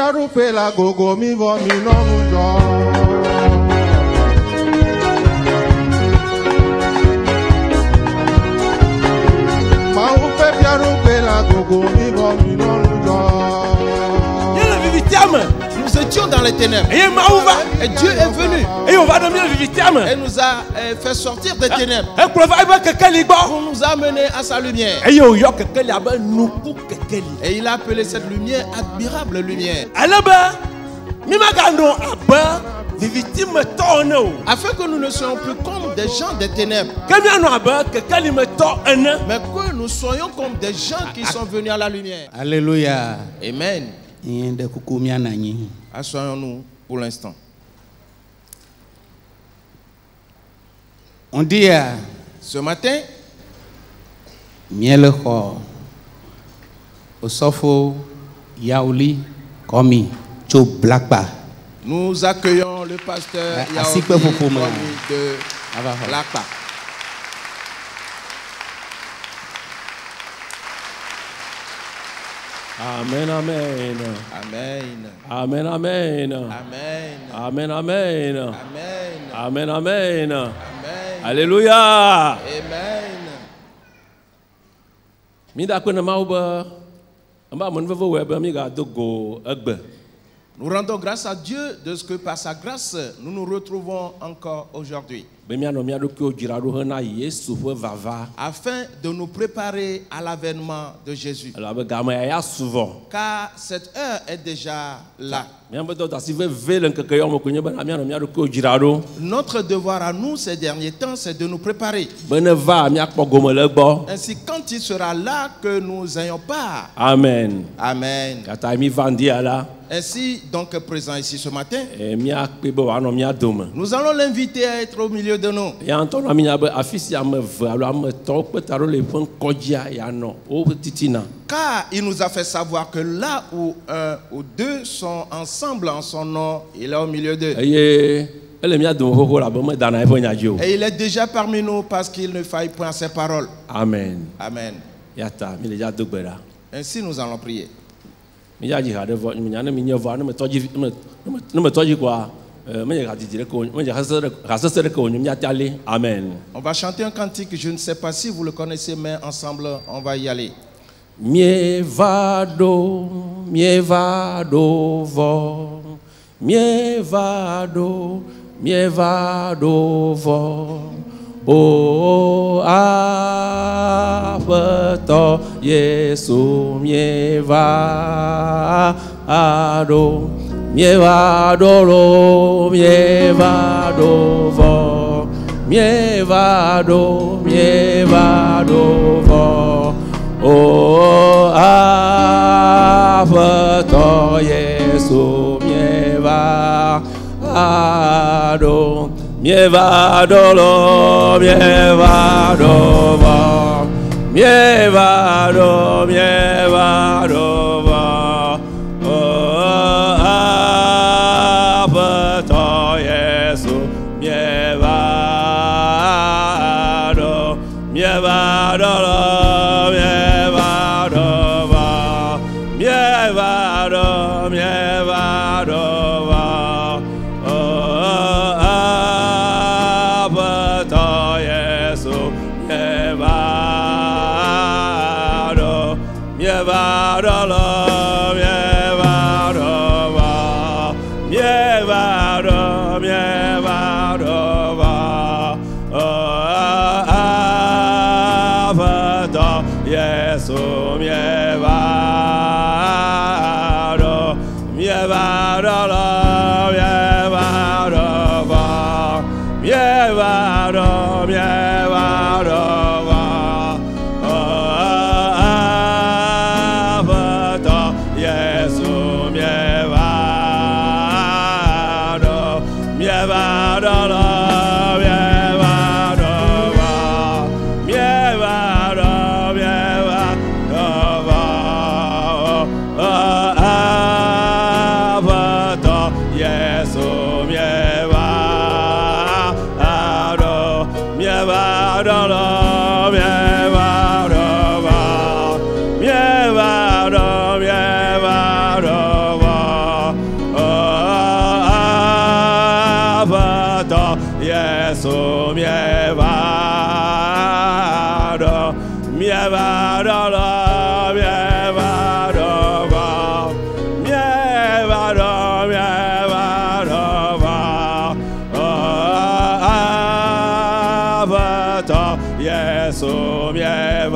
piaru pe la gogo mi vo mi nonu jo. Ma u pe piaru pe la gogo mi vo mi nonu jo. Nous étions dans les ténèbres. Et Dieu est venu. Et nous a fait sortir des ténèbres. Pour nous amener à sa lumière. Et il a appelé cette lumière admirable lumière. Afin que nous ne soyons plus comme des gens des ténèbres, mais que nous soyons comme des gens qui sont venus à la lumière. Alléluia. Amen. Assoyons-nous pour l'instant. On dit ce matin, miel Osofo Yaouli Komi Cho Blakpa. Nous accueillons le pasteur Yaouli Komi de Blakpa. Amen, amen. Amen. Amen, amen. Amen. Amen, amen. Amen. Amen, amen. Amen. Alléluia. Amen. Mida kuna mauba. Amba munvevo weba miga dogo egbe. Nous rendons grâce à Dieu de ce que par sa grâce, nous nous retrouvons encore aujourd'hui. Afin de nous préparer à l'avènement de Jésus. Car cette heure est déjà là. Notre devoir à nous ces derniers temps, c'est de nous préparer. Ainsi, quand il sera là, que nous ayons part. Amen. Amen. Ainsi, donc présent ici ce matin, nous allons l'inviter à être au milieu de nous. Car il nous a fait savoir que là où un ou deux sont ensemble en son nom, il est au milieu d'eux. Et il est déjà parmi nous parce qu'il ne faille point à ses paroles. Amen. Amen. Ainsi nous allons prier. On va chanter un cantique, je ne sais pas si vous le connaissez, mais ensemble, on va y aller. Mievado, mievado vo, mievado, mievado vo. Oh, apato Yesu mievado, mievado lo, mievado vo, mievado, mievado vo. Oh, apato Yesu mievado. Mievado lo, mievado va, mievado, mievado va. Oh, apato Yesu, mievado, mievado lo, mievado va, mievado, mievado va. Yesu mievado, mievado lo, mievado va, mievado, mievado va, avato Yesu mievado,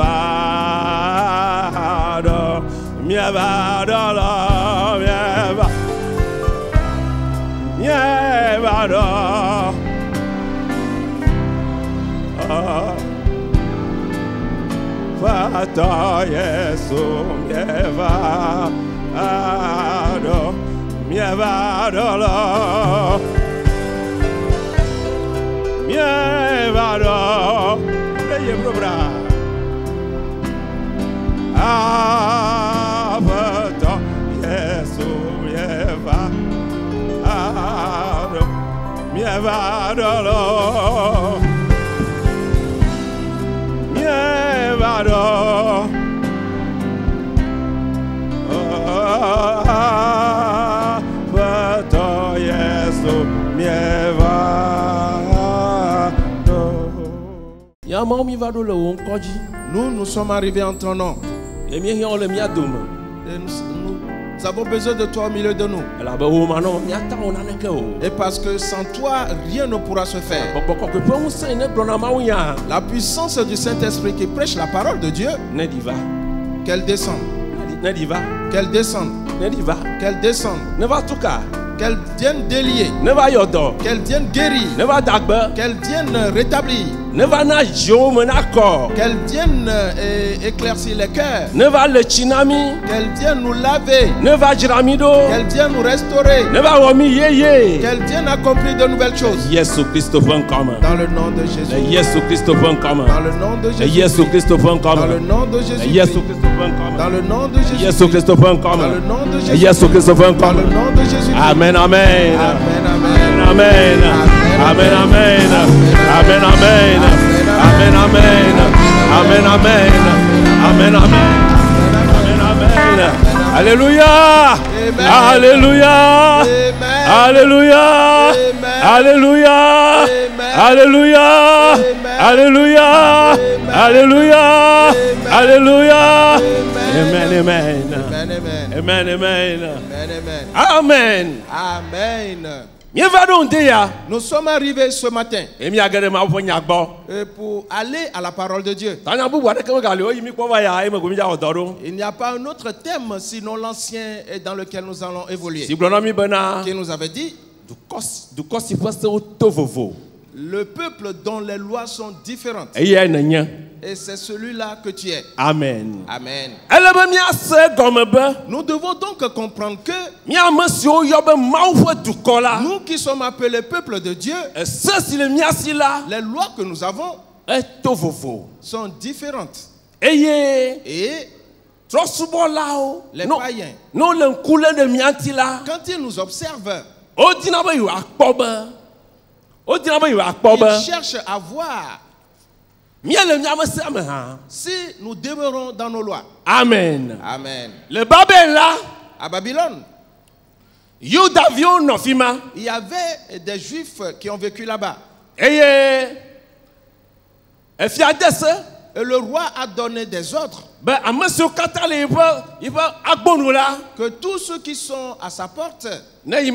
mievado lo, mievado. Fata Yesu mievado lo, mievado, eye probra, fata Yesu mievado lo. Mievado, Vato Yesu mievado. Yama mievado le wonkoji. Nous sommes arrivés en ton nom. Et nous avons besoin de toi au milieu de nous. Et parce que sans toi, rien ne pourra se faire. La puissance du Saint-Esprit qui prêche la parole de Dieu, qu'elle descende. Qu'elle descende. Qu'elle descende. Qu'elle vienne délier. Qu'elle vienne guérir. Qu'elle vienne rétablir. Qu'elle vienne éclaircir les cœurs. Qu'elle vienne nous laver. Qu'elle vienne nous restaurer. Qu'elle vienne accomplir de nouvelles choses. Dans le nom de Jésus. Dans le nom de Jésus. Dans le nom de Jésus. Dans le nom de Jésus. Dans le nom de Jésus. Dans le nom de Jésus. Amen, amen. Amen, Amen, amen, amen, amen, amen, amen, amen, amen, amen, amen, amen, amen. Alléluia, alléluia, alléluia, alléluia, alléluia, alléluia, alléluia, alléluia. Amen, amen, amen, amen, amen, amen. Nous sommes arrivés ce matin pour aller à la parole de Dieu. Il n'y a pas un autre thème sinon l'ancien dans lequel nous allons évoluer. Qui nous avait dit le peuple dont les lois sont différentes. Et c'est celui-là que tu es. Amen. Amen. Nous devons donc comprendre que nous qui sommes appelés peuple de Dieu, les lois que nous avons sont différentes. Et les païens, quand ils nous observent, ils cherchent à voir si nous demeurons dans nos lois. Amen. Amen. Le Babel là, à Babylone, il y avait des Juifs qui ont vécu là-bas. Et le roi a donné des ordres que tous ceux qui sont à sa porte, et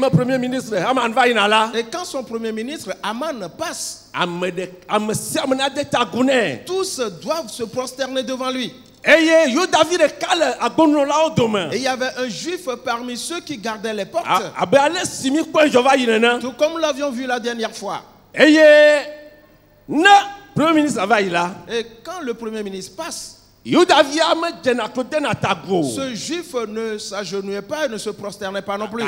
quand son premier ministre Aman passe, tous doivent se prosterner devant lui. Et il y avait un juif parmi ceux qui gardaient les portes, tout comme nous l'avions vu la dernière fois. Et quand le premier ministre passe, ce juif ne s'agenouillait pas et ne se prosternait pas non plus.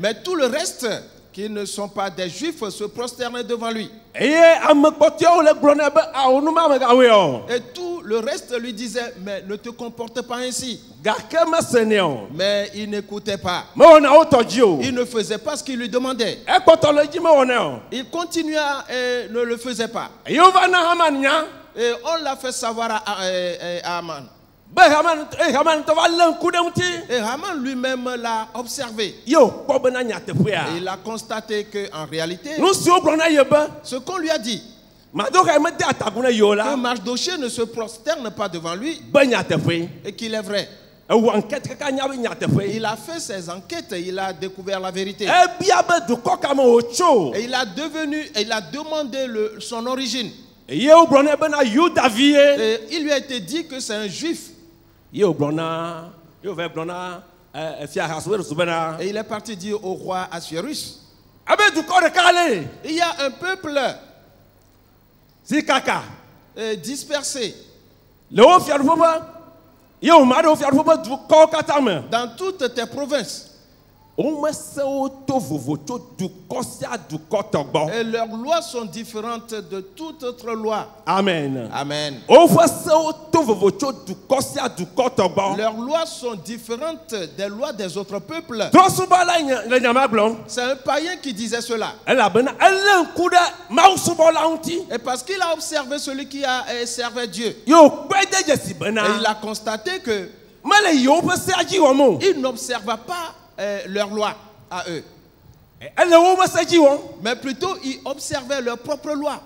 Mais tout le reste, qui ne sont pas des juifs, se prosternaient devant lui. Et tout le reste lui disait, mais ne te comporte pas ainsi. Mais il n'écoutait pas. Il ne faisait pas ce qu'il lui demandait. Il continua et ne le faisait pas. Et on l'a fait savoir à Aman. Et Haman lui-même l'a observé. Et il a constaté qu'en réalité, ce qu'on lui a dit, que Mardochée ne se prosterne pas devant lui, et qu'il est vrai. Il a fait ses enquêtes, il a découvert la vérité. Et il a demandé son origine. Et il lui a été dit que c'est un juif. Et il est parti dire au roi Assuérus, il y a un peuple dispersé dans toutes tes provinces. Et leurs lois sont différentes de toute autre loi. Amen. Amen. Leurs lois sont différentes des lois des autres peuples. C'est un païen qui disait cela. Et parce qu'il a observé celui qui a servi Dieu. Et il a constaté que il n'observa pas leur loi à eux. Mais plutôt ils observaient leur propre loi.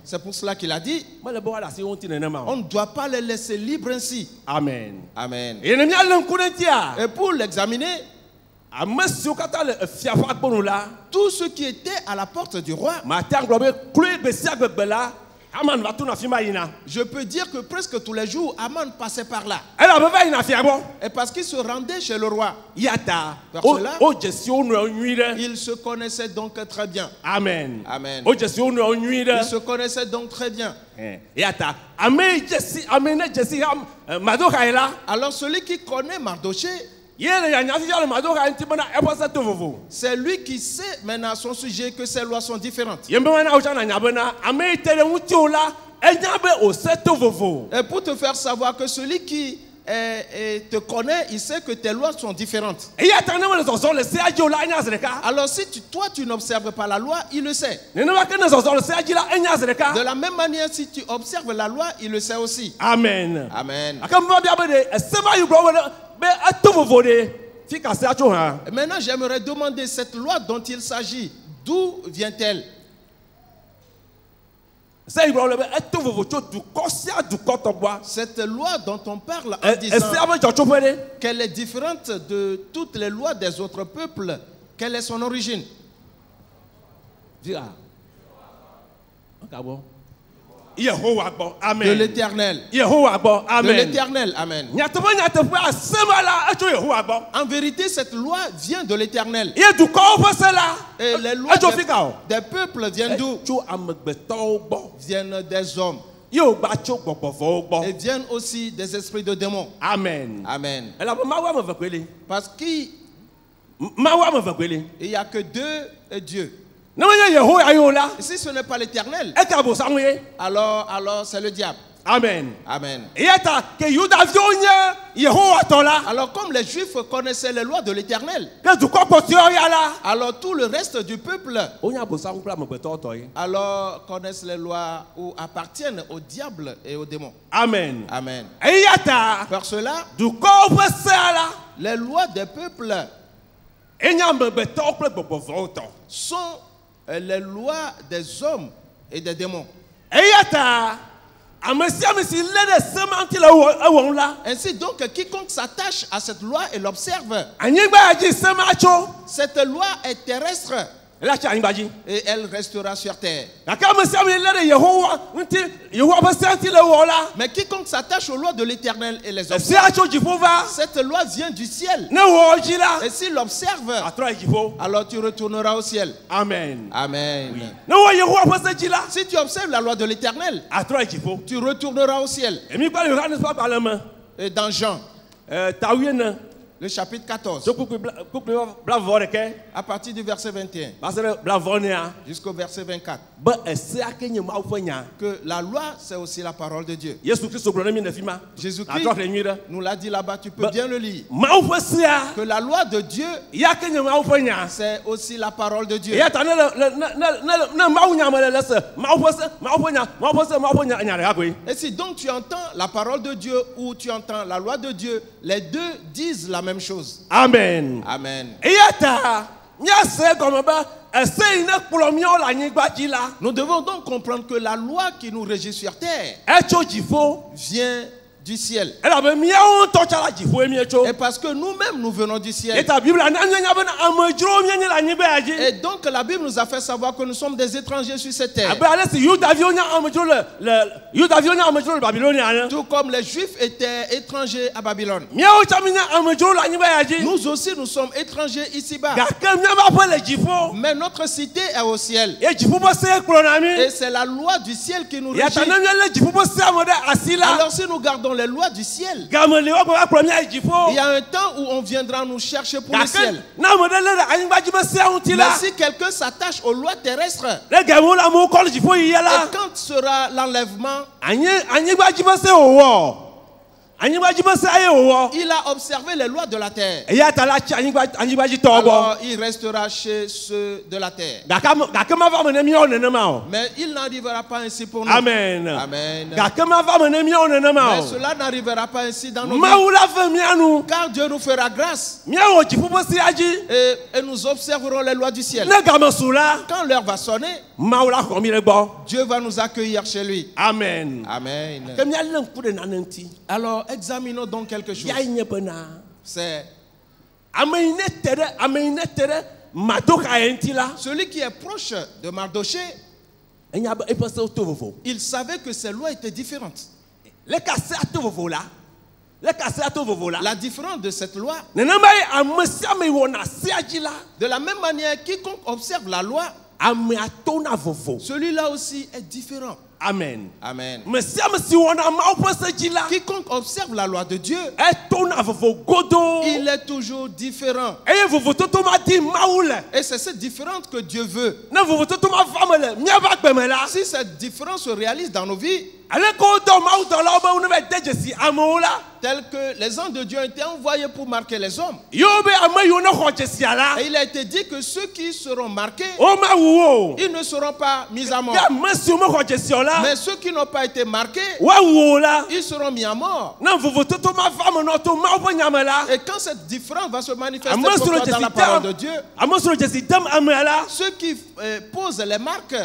C'est pour cela qu'il a dit, on ne doit pas les laisser libres ainsi. Amen. Amen. Et pour l'examiner, tout ce qui était à la porte du roi, je peux dire que presque tous les jours, Haman passait par là. Et parce qu'il se rendait chez le roi. Pour cela, il se connaissait donc très bien. Amen. Amen. Il se connaissait donc très bien. Alors celui qui connaît Mardochée, c'est lui qui sait maintenant à son sujet que ses lois sont différentes. Et pour te faire savoir que celui qui te connaît, il sait que tes lois sont différentes. Alors si toi tu n'observes pas la loi, il le sait. De la même manière, si tu observes la loi, il le sait aussi. Amen. Amen. Maintenant, j'aimerais demander cette loi dont il s'agit. D'où vient-elle? Cette loi dont on parle en disant qu'elle est différente de toutes les lois des autres peuples, quelle est son origine? De l'Éternel. De l'Éternel. Amen. En vérité, cette loi vient de l'Éternel. Et les lois des peuples viennent d'où? Viennent des hommes. Et viennent aussi des esprits de démons. Amen. Amen. Parce qu'il n'y a que deux dieux. Et si ce n'est pas l'Éternel, alors c'est le diable. Amen. Amen. Alors comme les Juifs connaissaient les lois de l'Éternel, alors tout le reste du peuple alors connaissent les lois ou appartiennent au diable et aux démons. Amen. Amen. Par cela, les lois des peuples sont les lois des hommes et des démons. Ainsi donc, quiconque s'attache à cette loi et l'observe, cette loi est terrestre. Et elle restera sur terre. Mais quiconque s'attache aux lois de l'Éternel et les observe, cette loi vient du ciel. Et s'il l'observe, alors tu retourneras au ciel. Amen. Amen. Oui. Si tu observes la loi de l'Éternel, tu retourneras au ciel. Et dans Jean, Le chapitre 14. À partir du verset 21. Jusqu'au verset 24. Que la loi, c'est aussi la parole de Dieu. Jésus-Christ nous l'a dit là-bas, tu peux bien le lire. Que la loi de Dieu, c'est aussi la parole de Dieu. Et si donc tu entends la parole de Dieu ou tu entends la loi de Dieu, les deux disent la même chose. Amen. Amen. Nous devons donc comprendre que la loi qui nous régit sur terre vient du ciel. Et parce que nous-mêmes nous venons du ciel. Et donc la Bible nous a fait savoir que nous sommes des étrangers sur cette terre. Tout comme les Juifs étaient étrangers à Babylone. Nous aussi nous sommes étrangers ici-bas. Mais notre cité est au ciel. Et c'est la loi du ciel qui nous régit. Alors si nous gardons les lois du ciel, il y a un temps où on viendra nous chercher pour le ciel. Mais si quelqu'un s'attache aux lois terrestres, et quand sera l'enlèvement, il a observé les lois de la terre. Alors il restera chez ceux de la terre. Mais il n'arrivera pas ainsi pour nous. Amen. Amen. Mais cela n'arrivera pas ainsi dans nos vies. Car Dieu nous fera grâce. Et nous observerons les lois du ciel. Quand l'heure va sonner, Dieu va nous accueillir chez lui. Amen. Amen. Alors examinons donc quelque chose. C'est celui qui est proche de Mardoché. Il savait que ses lois étaient différentes. La différence de cette loi, de la même manière, quiconque observe la loi, celui-là aussi est différent. Amen. Amen. Quiconque observe la loi de Dieu, il est toujours différent. Et c'est cette différence que Dieu veut. Si cette différence se réalise dans nos vies, tel que les anges de Dieu ont été envoyés pour marquer les hommes, et il a été dit que ceux qui seront marqués, ils ne seront pas mis à mort. Mais ceux qui n'ont pas été marqués, ils seront mis à mort. Et quand cette différence va se manifester dans la parole de Dieu, ceux qui posent les marques,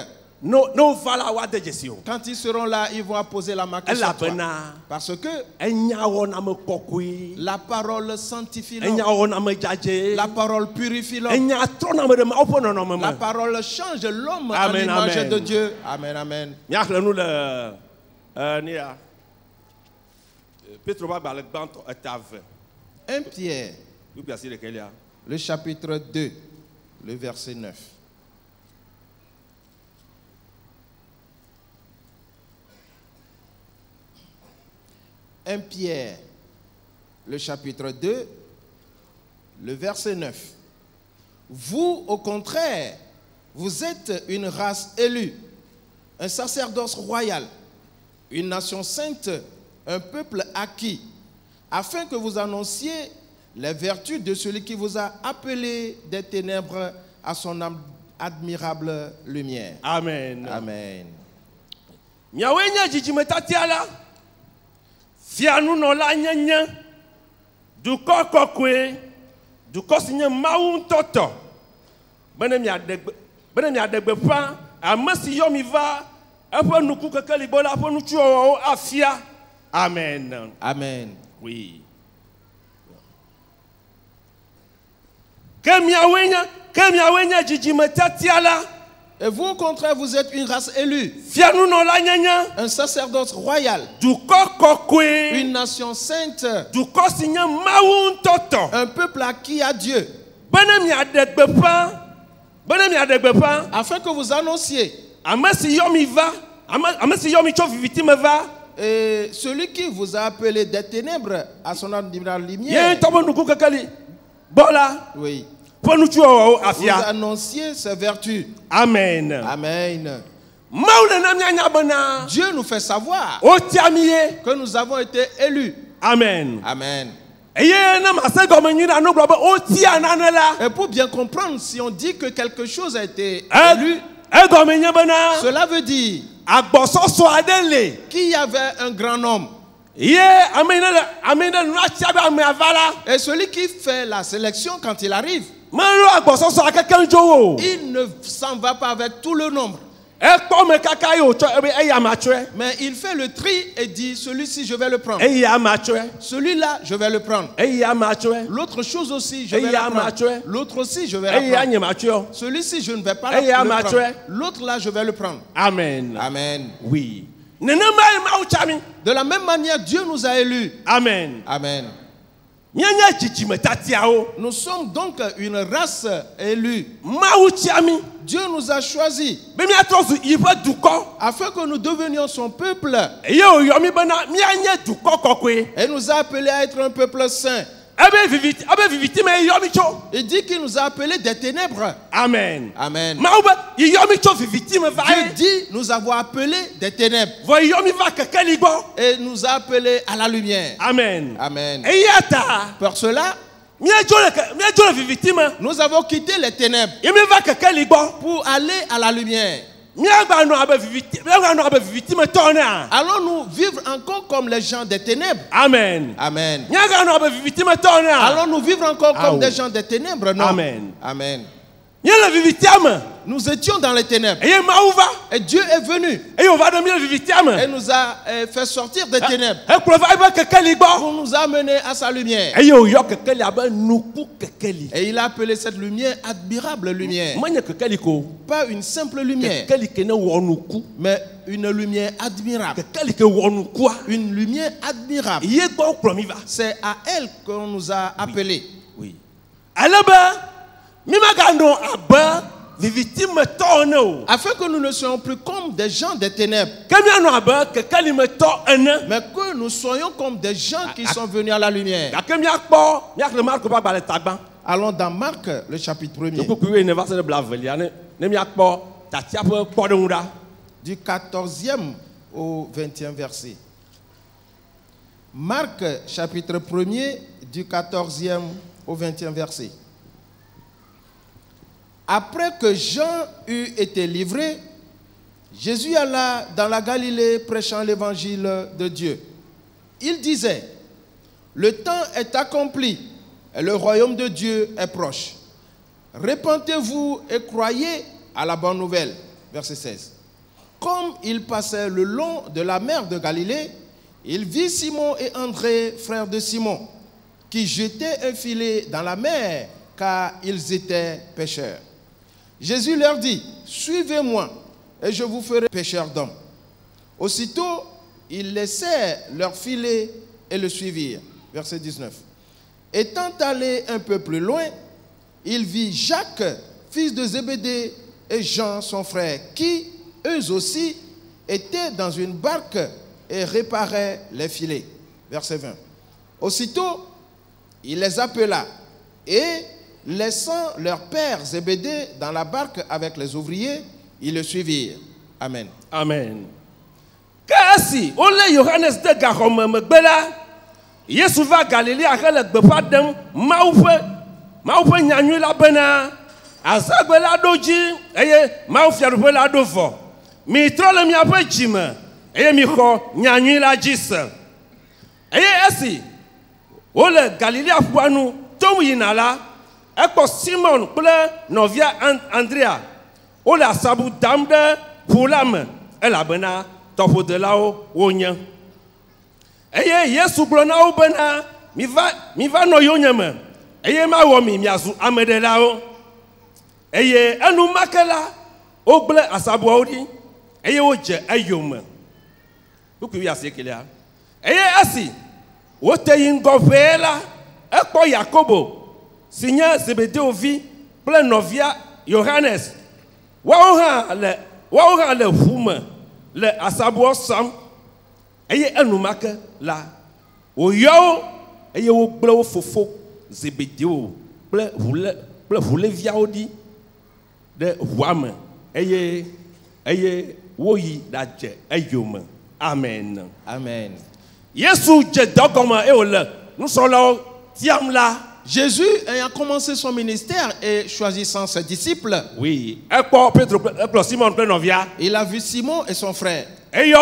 quand ils seront là, ils vont apposer la marque sur toi. Parce que la parole sanctifie l'homme. La parole purifie l'homme. La parole change l'homme à l'image de Dieu. Amen, amen. 1 Pierre, le chapitre 2, le verset 9. 1 Pierre, le chapitre 2, le verset 9. Vous, au contraire, vous êtes une race élue, un sacerdoce royal, une nation sainte, un peuple acquis, afin que vous annonciez les vertus de celui qui vous a appelé des ténèbres à son admirable lumière. Amen. Amen. Fianu no la nyanya duko kokwe duko sinye mawu toto bene mi adegbe pa amasi yomi va epo nuku kekeli bola epo nutu o afia. Amen. Amen. Oui. Kemia wenya jijimetatia. Et vous, au contraire, vous êtes une race élue, un sacerdoce royal, une nation sainte, un peuple acquis à Dieu, afin que vous annonciez celui qui vous a appelé des ténèbres à son admirable lumière. Oui. Vous annonciez ses vertus. Amen. Amen. Dieu nous fait savoir que nous avons été élus. Amen. Amen. Et pour bien comprendre, si on dit que quelque chose a été élu, cela veut dire qu'il y avait un grand nombre. Et celui qui fait la sélection quand il arrive, il ne s'en va pas avec tout le nombre. Mais il fait le tri et dit, celui-ci je vais le prendre. Celui-là je vais le prendre. L'autre chose aussi je vais le prendre. L'autre aussi je vais le prendre. Celui-ci je ne vais pas le prendre. L'autre là je vais le prendre. Amen. Amen. Oui. De la même manière, Dieu nous a élus. Amen. Amen. Nous sommes donc une race élue. Dieu nous a choisis afin que nous devenions son peuple. Et nous a appelés à être un peuple saint. Il dit qu'il nous a appelés des ténèbres. Amen. Amen. Dieu dit nous avons appelés des ténèbres. Et nous a appelés à la lumière. Amen. Amen. Pour cela, nous avons quitté les ténèbres pour aller à la lumière. Allons-nous vivre encore comme les gens des ténèbres? Amen. Amen. Allons-nous vivre encore comme des gens des ténèbres? Non. Amen. Amen. Nous étions dans les ténèbres. Et Dieu est venu. Et nous a fait sortir des ténèbres. Pour nous amener à sa lumière. Et il a appelé cette lumière admirable lumière. Pas une simple lumière, mais une lumière admirable. Une lumière admirable. C'est à elle qu'on nous a appelés. Oui. Afin que nous ne soyons plus comme des gens des ténèbres, mais que nous soyons comme des gens qui sont venus à la lumière. Allons dans Marc, le chapitre 1er. Du 14e au 20e verset. Marc, chapitre 1er, du 14e au 20e verset. Après que Jean eut été livré, Jésus alla dans la Galilée prêchant l'évangile de Dieu. Il disait, le temps est accompli et le royaume de Dieu est proche. Répentez-vous et croyez à la bonne nouvelle. Verset 16. Comme il passait le long de la mer de Galilée, il vit Simon et André, frères de Simon, qui jetaient un filet dans la mer car ils étaient pêcheurs. Jésus leur dit, suivez-moi et je vous ferai pêcheurs d'hommes. Aussitôt, ils laissèrent leur filet et le suivirent. Verset 19. Étant allé un peu plus loin, il vit Jacques, fils de Zébédée, et Jean, son frère, qui, eux aussi, étaient dans une barque et réparaient les filets. Verset 20. Aussitôt, il les appela et, laissant leur père Zébédée dans la barque avec les ouvriers, ils le suivirent. Amen. Amen. Kasi ole Johannes de Garome megbela Yesu va Galilée akele gbefa dem maupe nyanyu la bena azagbela doji eye mau fiarupe la dovo mi trole mi ape jime eye mi kho nyanyu la jise eye esi ole Galilée afuanu tomu yinala ekpo Simon kple novia Andrea ole asabu dam de pulame elabena tɔƒodelawo wonye eye Yesu gblɔ na wo bena miva nɔ yonyeme eye mawɔ mi miazu ameɖelawo eye enumake la wogble asabuawo ɖi eye wodze eyome kukuvi asiekelia eye esi wote yi ŋgɔ ʋɛɛ la ekpɔ Yakobo si nye Zebedeo vi kple nɔvia Yohanes woawo hã le ʋu me le asabuɔ sam eye enumake la oyo eye wo gble wo fofo Zebedeo kple ʋuleviawo di de ʋua me eye wo yi dadze eyome. Amen. Amen. Yesu dze dɔgɔme eye wòle nusrɔ̃lawo tiam la. Jésus ayant commencé son ministère et choisissant ses disciples. Oui. Ekpɔ Petro kple Simon kple nɔvia. Il a vu Simon et son frère. Il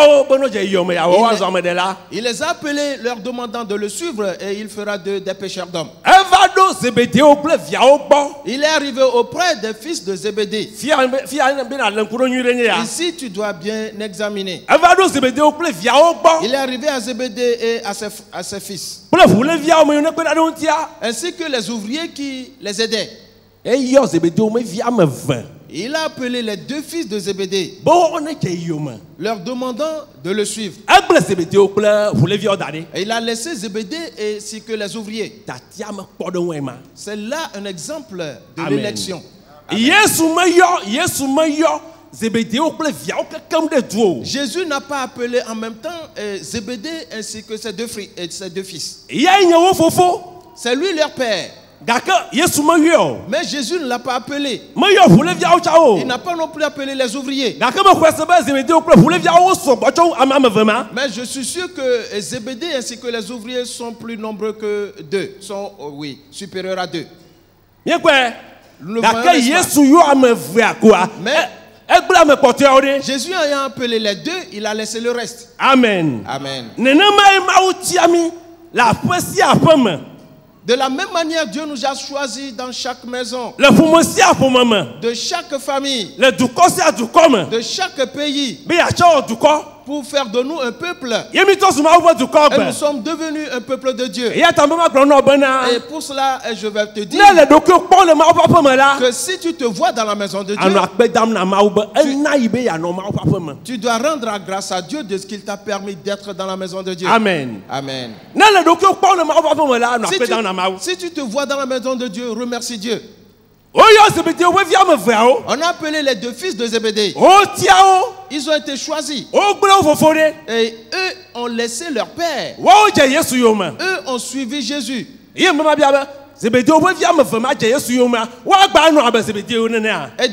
les a appelés leur demandant de le suivre et il fera des pêcheurs d'hommes. Il est arrivé auprès des fils de Zébédée. Ici tu dois bien examiner. Il est arrivé à Zébédée et à ses fils. Ainsi que les ouvriers qui les aidaient. Il a appelé les deux fils de Zébédée, leur demandant de le suivre. Et il a laissé Zébédée ainsi que les ouvriers. C'est là un exemple de l'élection. Jésus n'a pas appelé en même temps Zébédée ainsi que ses deux fils. C'est lui leur père. Mais Jésus ne l'a pas appelé. Il n'a pas non plus appelé les ouvriers. Mais je suis sûr que Zébédée ainsi que les ouvriers sont plus nombreux que deux. Sont, oui, supérieurs à deux. Mais Jésus ayant appelé les deux, il a laissé le reste. Amen. Amen. De la même manière, Dieu nous a choisis dans chaque maison, de chaque famille, de chaque pays, pour faire de nous un peuple. Et nous sommes devenus un peuple de Dieu. Et pour cela, je vais te dire que si tu te vois dans la maison de Dieu, tu dois rendre grâce à Dieu de ce qu'il t'a permis d'être dans la maison de Dieu. Amen. Amen. Si tu te vois dans la maison de Dieu, remercie Dieu. On a appelé les deux fils de Zébédée. Ils ont été choisis. Et eux ont laissé leur père. Eux ont suivi Jésus. Et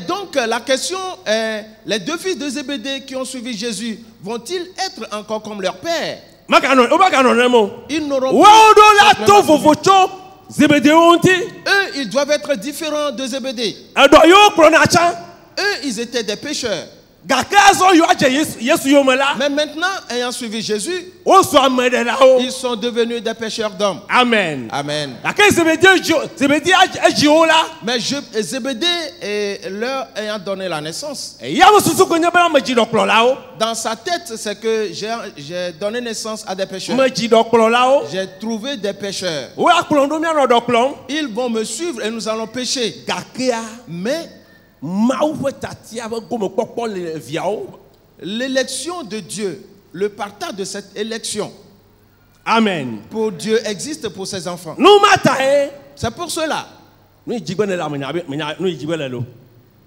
donc la question est, les deux fils de Zébédée qui ont suivi Jésus, vont-ils être encore comme leur père? Ils n'auront pas. Eux, ils doivent être différents de Zébédée. Eux, ils étaient des pécheurs. Mais maintenant, ayant suivi Jésus, ils sont devenus des pécheurs d'hommes. Amen. Amen. Mais Zébédée leur ayant donné la naissance, dans sa tête, c'est que j'ai donné naissance à des pécheurs. J'ai trouvé des pécheurs. Ils vont me suivre et nous allons pécher. Mais l'élection de Dieu, le partage de cette élection, amen, pour Dieu existe pour ses enfants. C'est pour cela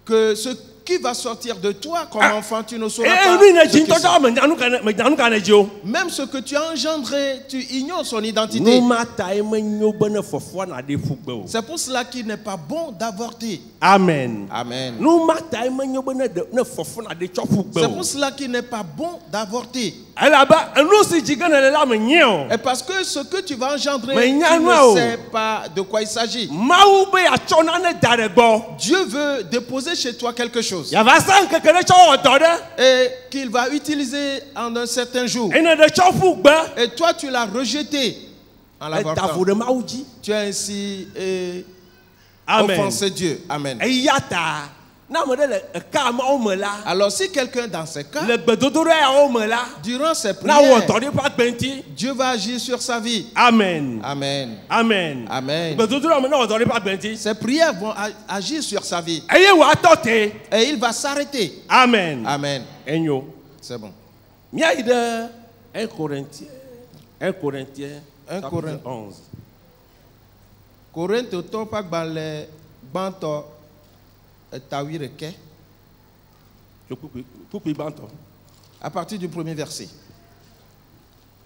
que ce qui va sortir de toi comme enfant, tu ne sauras pas. Même ce que tu as engendré, tu ignores son identité. C'est pour cela qu'il n'est pas bon d'avorter. Amen. Amen. C'est pour cela qu'il n'est pas bon d'avorter. Et parce que ce que tu vas engendrer, tu ne sais pas de quoi il s'agit. Dieu veut déposer chez toi quelque chose. Et qu'il va utiliser en un certain jour. Et toi, tu l'as rejeté en l'avortant. Tu as ainsi offensé Dieu. Amen. Alors si quelqu'un dans ces cas, durant ses prières, Dieu va agir sur sa vie. Amen. Amen. Amen. Amen. Ses prières vont agir sur sa vie. Et il va s'arrêter. Amen. Amen. C'est bon. 1 Corinthiens 11. À partir du premier verset.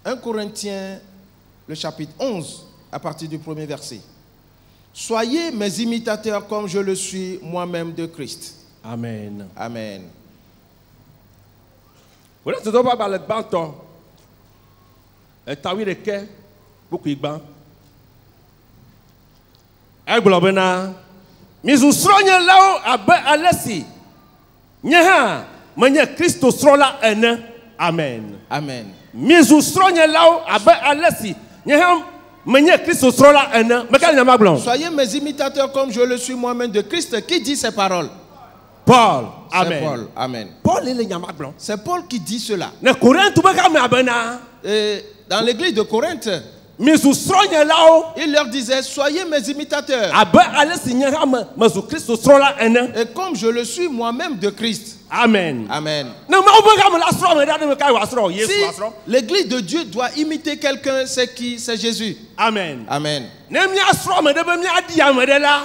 1 Corinthiens, le chapitre 11, à partir du premier verset. Soyez mes imitateurs comme je le suis moi-même de Christ. Amen. Amen. Voilà, tu dois pas parler de banton. Et t'as vu le quai, beaucoup de bancs. Et globena, mais vous serez là à Alessi. Nya, manya Christo sera là un. Amen. Amen. Mais vous serez là à Alessi. Nya, manya Christo sera là un. Mais quel n'est-ce pas? Soyez mes imitateurs comme je le suis moi-même de Christ. Qui dit ces paroles? Paul. Amen. Paul. Amen. Paul est le nyama blanc. C'est Paul qui dit cela. Dans l'église de Corinthe, il leur disait, soyez mes imitateurs. Et comme je le suis moi-même de Christ. Amen. Amen. Si l'église de Dieu doit imiter quelqu'un, c'est qui? C'est Jésus. Amen. Amen.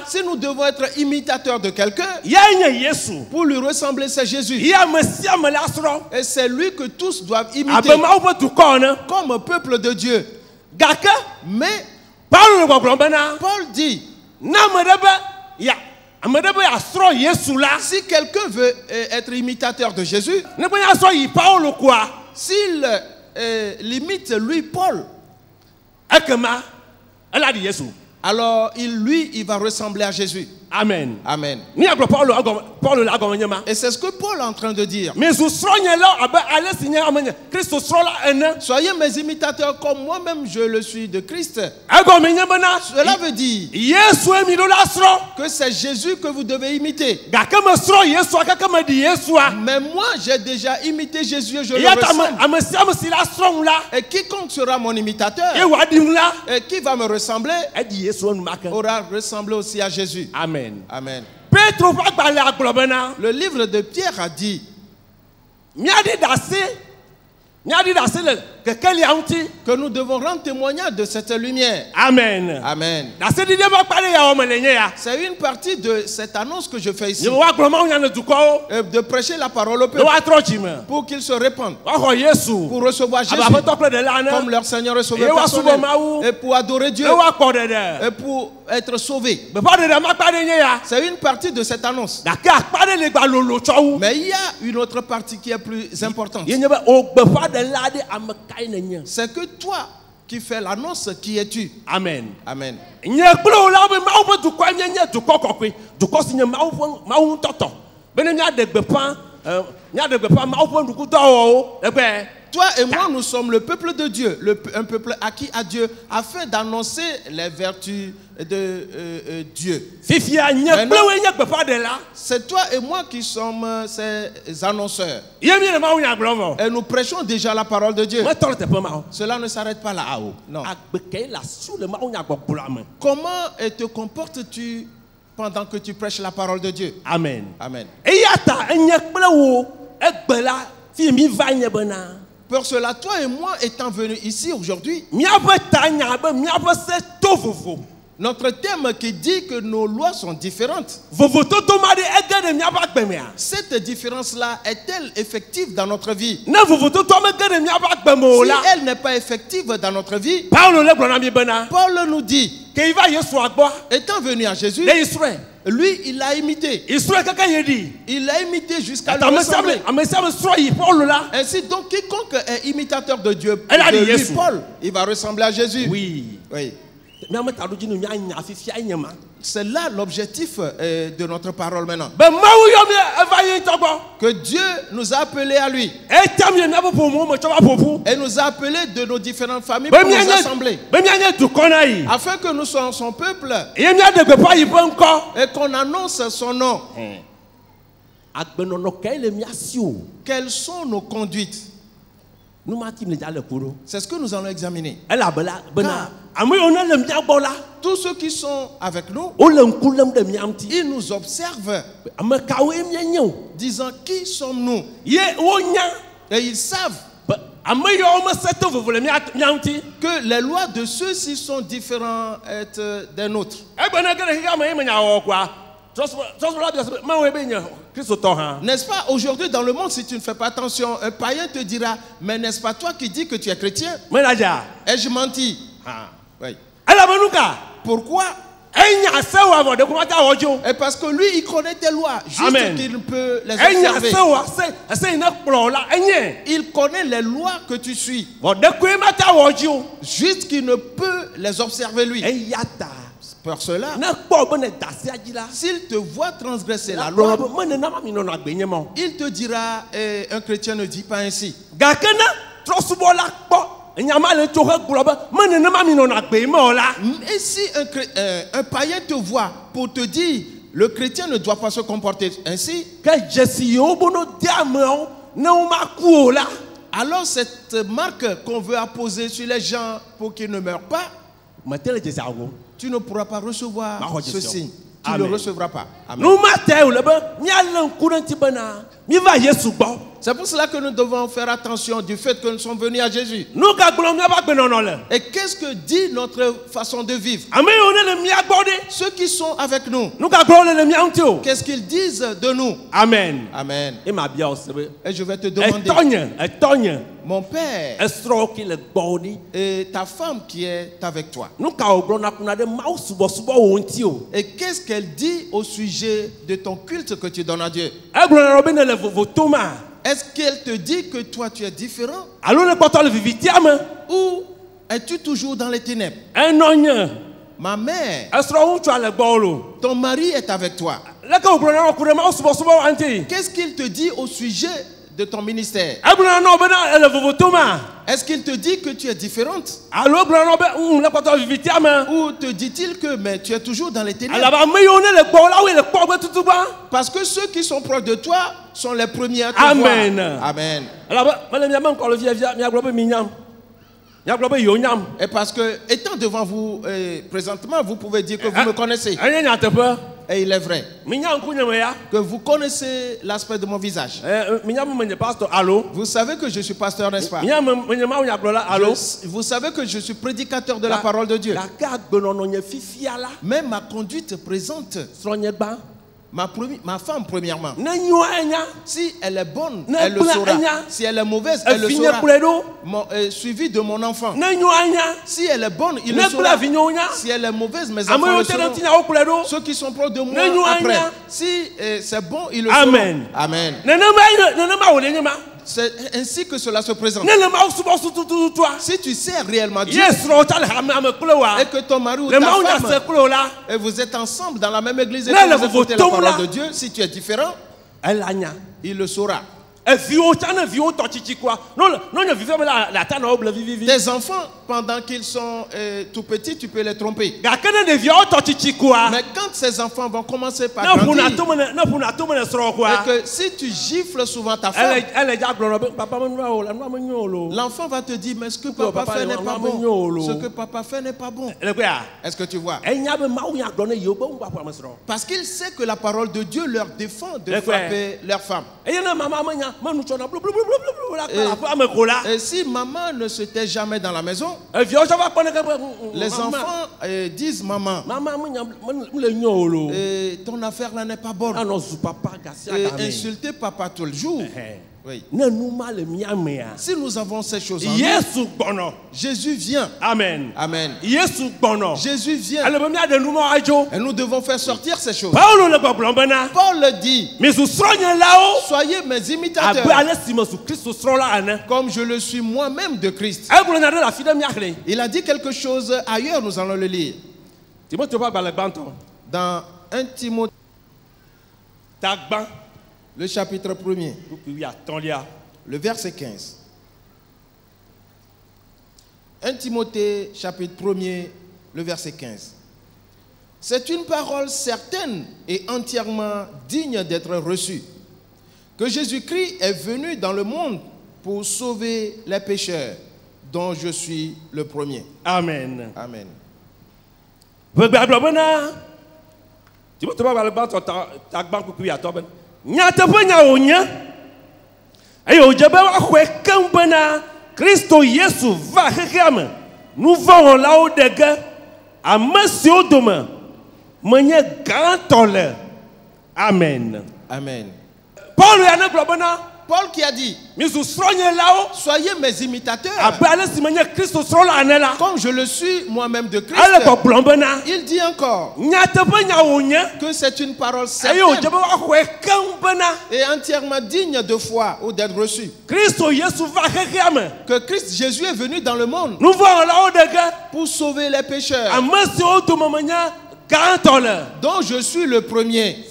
Si nous devons être imitateurs de quelqu'un, pour lui ressembler, c'est Jésus. Et c'est lui que tous doivent imiter comme peuple de Dieu. Mais Paul dit, si quelqu'un veut être imitateur de Jésus, s'il limite lui Paul, alors il va ressembler à Jésus. Amen. Amen. Et c'est ce que Paul est en train de dire. Soyez mes imitateurs comme moi-même je le suis de Christ. Cela veut dire que c'est Jésus que vous devez imiter. Mais moi j'ai déjà imité Jésus et je le ressemble. Et quiconque sera mon imitateur et qui va me ressembler aura ressemblé aussi à Jésus. Amen. Amen. Le livre de Pierre a dit que nous devons rendre témoignage de cette lumière. Amen. Amen. C'est une partie de cette annonce que je fais ici. De prêcher la parole au peuple pour qu'ils se répandent, pour recevoir Jésus comme leur Seigneur et Sauveur personnel, et pour adorer Dieu et pour être sauvés. C'est une partie de cette annonce. Mais il y a une autre partie qui est plus importante. C'est que toi qui fais l'annonce, qui es-tu? Amen. Amen. Toi et moi, nous sommes le peuple de Dieu, un peuple acquis à Dieu, afin d'annoncer les vertus de Dieu. C'est toi et moi qui sommes ces annonceurs. Et nous prêchons déjà la parole de Dieu. Cela ne s'arrête pas là-haut. Non. Comment te comportes-tu pendant que tu prêches la parole de Dieu? Amen. Amen. Pour cela, toi et moi étant venus ici aujourd'hui, notre thème qui dit que nos lois sont différentes. Cette différence-là est-elle effective dans notre vie? Si elle n'est pas effective dans notre vie, Paul nous dit, étant venu à Jésus, lui, il l'a imité. Il l'a imité jusqu'à le ressembler. Ainsi donc, quiconque est imitateur de Dieu, Paul, il va ressembler à Jésus. Oui. Oui. C'est là l'objectif de notre parole maintenant. Que Dieu nous a appelés à lui. Et nous a appelés de nos différentes familles pour nous assembler. Afin que nous soyons son peuple. Et qu'on annonce son nom. Quelles sont nos conduites? C'est ce que nous allons examiner. Tous ceux qui sont avec nous, ils nous observent, disant qui sommes-nous? Et ils savent que les lois de ceux-ci sont différentes des nôtres. N'est-ce pas, aujourd'hui dans le monde, si tu ne fais pas attention, un païen te dira, mais n'est-ce pas toi qui dis que tu es chrétien? Ai-je menti? Oui. Pourquoi? Et parce que lui, il connaît tes lois, juste qu'il peut les observer. Il connaît les lois que tu suis, juste qu'il ne peut les observer lui. Pour cela, s'il te voit transgresser la loi, il te dira, un chrétien ne dit pas ainsi. Et si un païen te voit pour te dire, le chrétien ne doit pas se comporter ainsi, alors cette marque qu'on veut apposer sur les gens pour qu'ils ne meurent pas, tu ne pourras pas recevoir ce signe. Tu ne le recevras pas. Amen. C'est pour cela que nous devons faire attention du fait que nous sommes venus à Jésus. Et qu'est-ce que dit notre façon de vivre? Ceux qui sont avec nous, qu'est-ce qu'ils disent de nous? Amen. Amen. Et je vais te demander, mon père et ta femme qui est avec toi, et qu'est-ce qu'elle dit au sujet de ton culte que tu donnes à Dieu? Est-ce qu'elle te dit que toi tu es différent? Ou es-tu toujours dans les ténèbres? Ma mère, ton mari est avec toi. Qu'est-ce qu'il te dit au sujet de ton ministère? Est-ce qu'il te dit que tu es différente? Ou te dit-il que mais tu es toujours dans les ténèbres? Parce que ceux qui sont proches de toi sont les premiers à te voir. Amen. Et parce que, étant devant vous présentement, vous pouvez dire que vous me connaissez. Et il est vrai que vous connaissez l'aspect de mon visage. Vous savez que je suis pasteur, n'est-ce pas? Vous savez que je suis prédicateur de la parole de Dieu. Mais ma conduite présente, ma femme premièrement, si elle est bonne, elle le saura. Si elle est mauvaise, elle le saura. Suivi de mon enfant. Si elle est bonne, il le saura. Si elle est mauvaise, mes enfants le sauront. Ceux qui sont proches de moi après. Si c'est bon, il le saura. Amen. Amen. C'est ainsi que cela se présente. Si tu sais réellement Dieu et que ton mari ou ta femme et vous êtes ensemble dans la même église et que vous écoutez la parole de Dieu, si tu es différent, il le saura. Tes enfants, pendant qu'ils sont tout petits, tu peux les tromper. Mais quand ces enfants vont commencer par grandir, et que si tu gifles souvent ta femme, l'enfant va te dire, mais ce que papa fait n'est pas bon. Ce que papa fait n'est pas bon. Est-ce que tu vois? Parce qu'il sait que la parole de Dieu leur défend de frapper leur femme. Et si maman ne se tait jamais dans la maison, les enfants disent maman, ton affaire là n'est pas bonne. Et insulter papa tout le jour. Oui. Si nous avons ces choses en nous, Jésus vient. Amen. Amen. Jésus vient. Et nous devons faire sortir ces choses. Paul dit, soyez mes imitateurs comme je le suis moi-même de Christ. Il a dit quelque chose ailleurs, nous allons le lire. Dans 1 Timothée, le chapitre 1er, le verset 15. 1 Timothée, chapitre 1er, le verset 15. C'est une parole certaine et entièrement digne d'être reçue, que Jésus-Christ est venu dans le monde pour sauver les pécheurs, dont je suis le premier. Amen. Amen. Christo Yesu va hekame. Nous vont là-haut des gars. À monsieur demain. Manye gantole. Amen. Amen. Paul qui a dit, soyez mes imitateurs, comme je le suis moi-même de Christ. Il dit encore que c'est une parole certaine et entièrement digne de foi ou d'être reçue. Que Christ Jésus est venu dans le monde pour sauver les pécheurs, dont je suis le premier.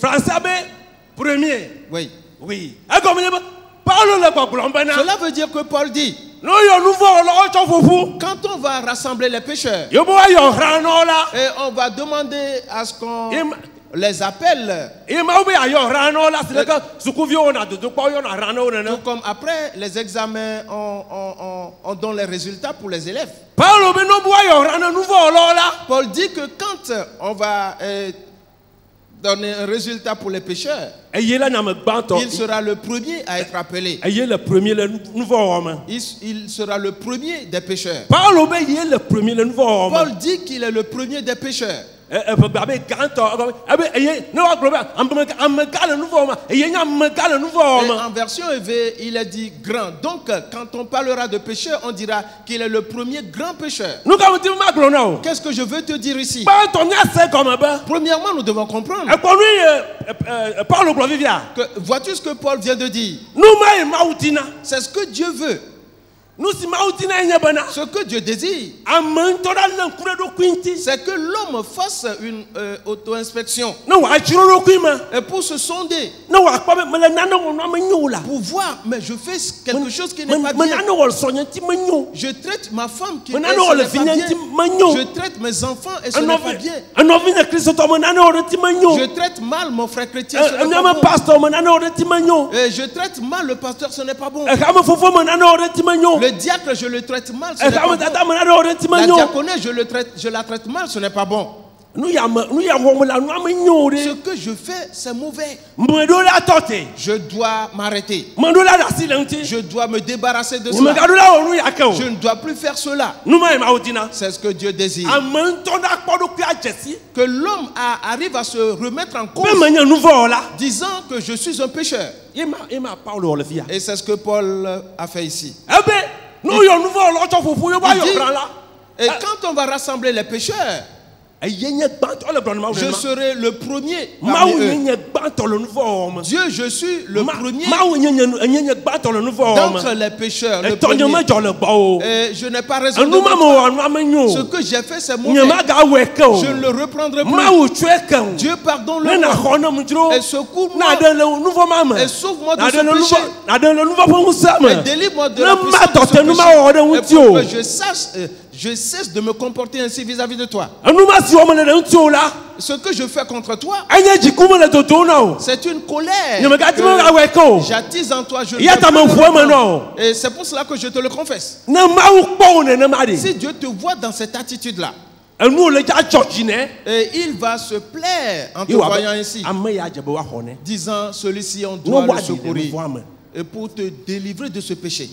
Premier. Oui. Oui. Cela veut dire que Paul dit, quand on va rassembler les pécheurs et on va demander à ce qu'on les appelle, tout comme après les examens on donne les résultats pour les élèves. Paul dit que quand on va donner un résultat pour les pécheurs, il sera le premier à être appelé. Il sera le premier des pécheurs. Paul dit qu'il est le premier des pécheurs. En version EV, il a dit grand. Donc, quand on parlera de pécheur, on dira qu'il est le premier grand pécheur. Qu'est-ce que je veux te dire ici? Premièrement, nous devons comprendre. Vois-tu ce que Paul vient de dire? C'est ce que Dieu veut. Ce que Dieu désire, c'est que l'homme fasse une auto-inspection et pour se sonder, pour voir, mais je fais quelque chose qui n'est pas bien. Je traite ma femme qui n'est pas bien. Je traite mes enfants et ce n'est pas bien. Je traite mal mon frère chrétien, ce n'est pas bon. Et je traite mal le pasteur, ce n'est pas bon. Le diacre, je le traite mal, ce n'est pas bon. La diaconée, je la traite mal, ce n'est pas bon. Ce que je fais, c'est mauvais. Je dois m'arrêter. Je dois me débarrasser de cela. Je ne dois plus faire cela. C'est ce que Dieu désire. Que l'homme arrive à se remettre en cause, disant que je suis un pécheur. Et c'est ce que Paul a fait ici. Et quand on va rassembler les pécheurs, je serai le premier parmi eux. Dieu, je suis le premier d'entre les pécheurs, le premier. Et je n'ai pas raison de me. Ce que j'ai fait, c'est mauvais. Je ne le reprendrai plus. Dieu pardonne-le et secoue-moi et sauve-moi de ce péché et délivre-moi de la puissance de ce péché et pour que je cesse de me comporter ainsi vis-à-vis de toi. Ce que je fais contre toi, c'est une colère. J'attise en toi, je ne et c'est pour cela que je te le confesse. Si Dieu te voit dans cette attitude-là, et il va se plaire en te voyant ainsi, disant, celui-ci on doit le secourir et pour te délivrer de ce péché.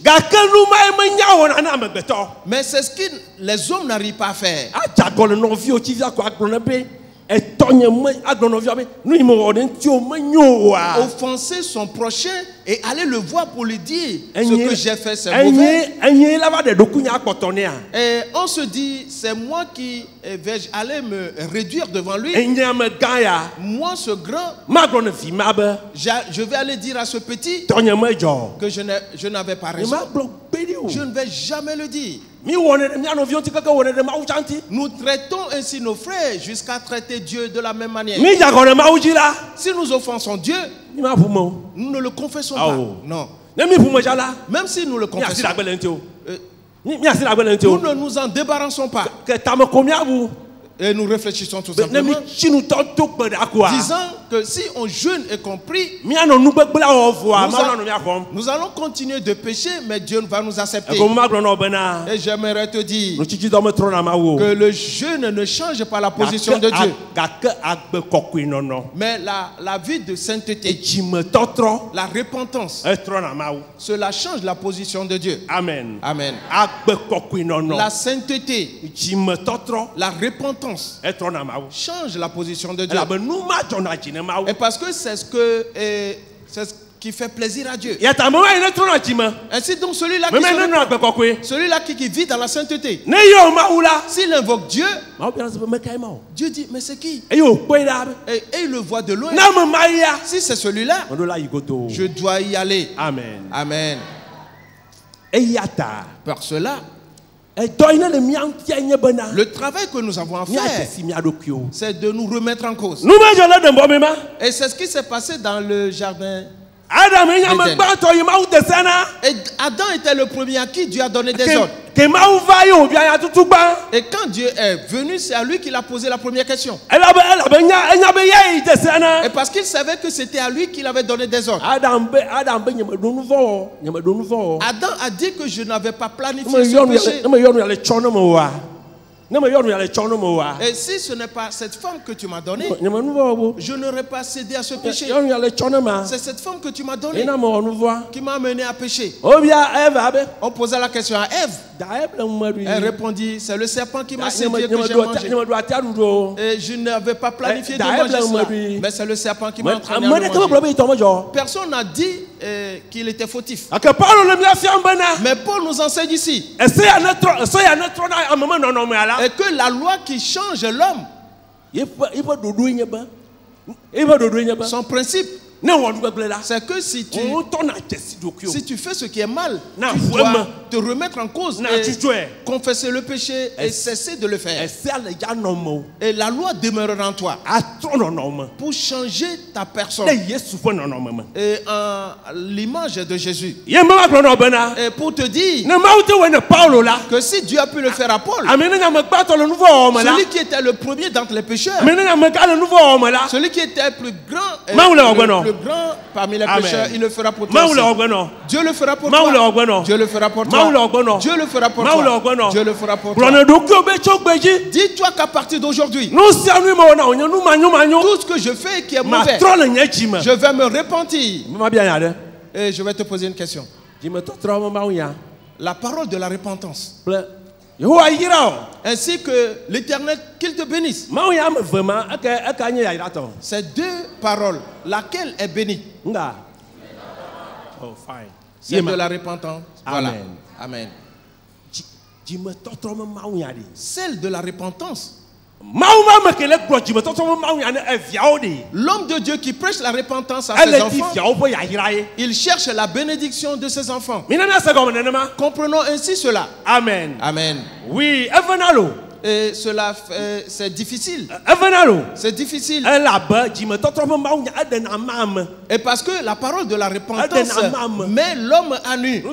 Mais c'est ce que les hommes n'arrivent pas à faire. Offenser son prochain et aller le voir pour lui dire ce que j'ai fait c'est mauvais. Et on se dit c'est moi qui vais aller me réduire devant lui. Moi ce grand, je vais aller dire à ce petit que je n'avais pas raison. Je ne vais jamais le dire. Nous traitons ainsi nos frères jusqu'à traiter Dieu de la même manière. Si nous offensons Dieu, nous ne le confessons pas. Non. Même si nous le confessons, nous ne nous en débarrassons pas. Et nous réfléchissons tout simplement, disant que si on jeûne et qu'on prie, nous allons continuer de pécher, mais Dieu va nous accepter. Et j'aimerais te dire que le jeûne ne change pas la position de Dieu, mais la vie de sainteté, la repentance, cela change la position de Dieu. Amen. Amen. La sainteté, la repentance, repentance change la position de Dieu. Et parce que c'est ce qui fait plaisir à Dieu. Ainsi donc celui-là qui vit dans la sainteté, s'il invoque Dieu, Dieu dit mais c'est qui? Et il le voit de loin. Si c'est celui-là, je dois y aller. Amen. Amen. Par cela, le travail que nous avons à faire, c'est de nous remettre en cause. Et c'est ce qui s'est passé dans le jardin. Et Adam était le premier à qui Dieu a donné des ordres. Et quand Dieu est venu, c'est à lui qu'il a posé la première question. Et parce qu'il savait que c'était à lui qu'il avait donné des ordres. Adam a dit que je n'avais pas planifié ce péché. Et si ce n'est pas cette femme que tu m'as donnée, je n'aurais pas cédé à ce péché. C'est cette femme que tu m'as donnée qui m'a amené à pécher. On posait la question à Ève. Elle répondit, c'est le serpent qui m'a séduit que j'ai mangé. Et je n'avais pas planifié de manger cela. Mais c'est le serpent qui m'a entraîné à manger. Personne n'a dit qu'il était fautif. Mais Paul nous enseigne ici. Et que la loi qui change l'homme, son principe, c'est que si tu fais ce qui est mal, tu dois te remettre en cause et confesser le péché et cesser de le faire. Et la loi demeurera en toi pour changer ta personne et en l'image de Jésus. Et pour te dire que si Dieu a pu le faire à Paul, celui qui était le premier d'entre les pécheurs, celui qui était plus grand grand parmi les pécheurs, il le fera pour toi. Dieu le fera pour toi. Dieu le fera pour toi. Dieu le fera pour toi. Dieu le fera pour toi. Dis-toi qu'à partir d'aujourd'hui, tout ce que je fais qui est mauvais, je vais me repentir. Et je vais te poser une question. La parole de la repentance. Ainsi que l'Éternel, qu'il te bénisse. Ces deux paroles, laquelle est bénie? C'est de la repentance. Voilà. Amen. Celle de la repentance. L'homme de Dieu qui prêche la repentance à ses enfants, il cherche la bénédiction de ses enfants. Comprenons ainsi cela. Amen. Amen. Oui, et cela, c'est difficile. C'est difficile. Et parce que la parole de la repentance met l'homme à nu.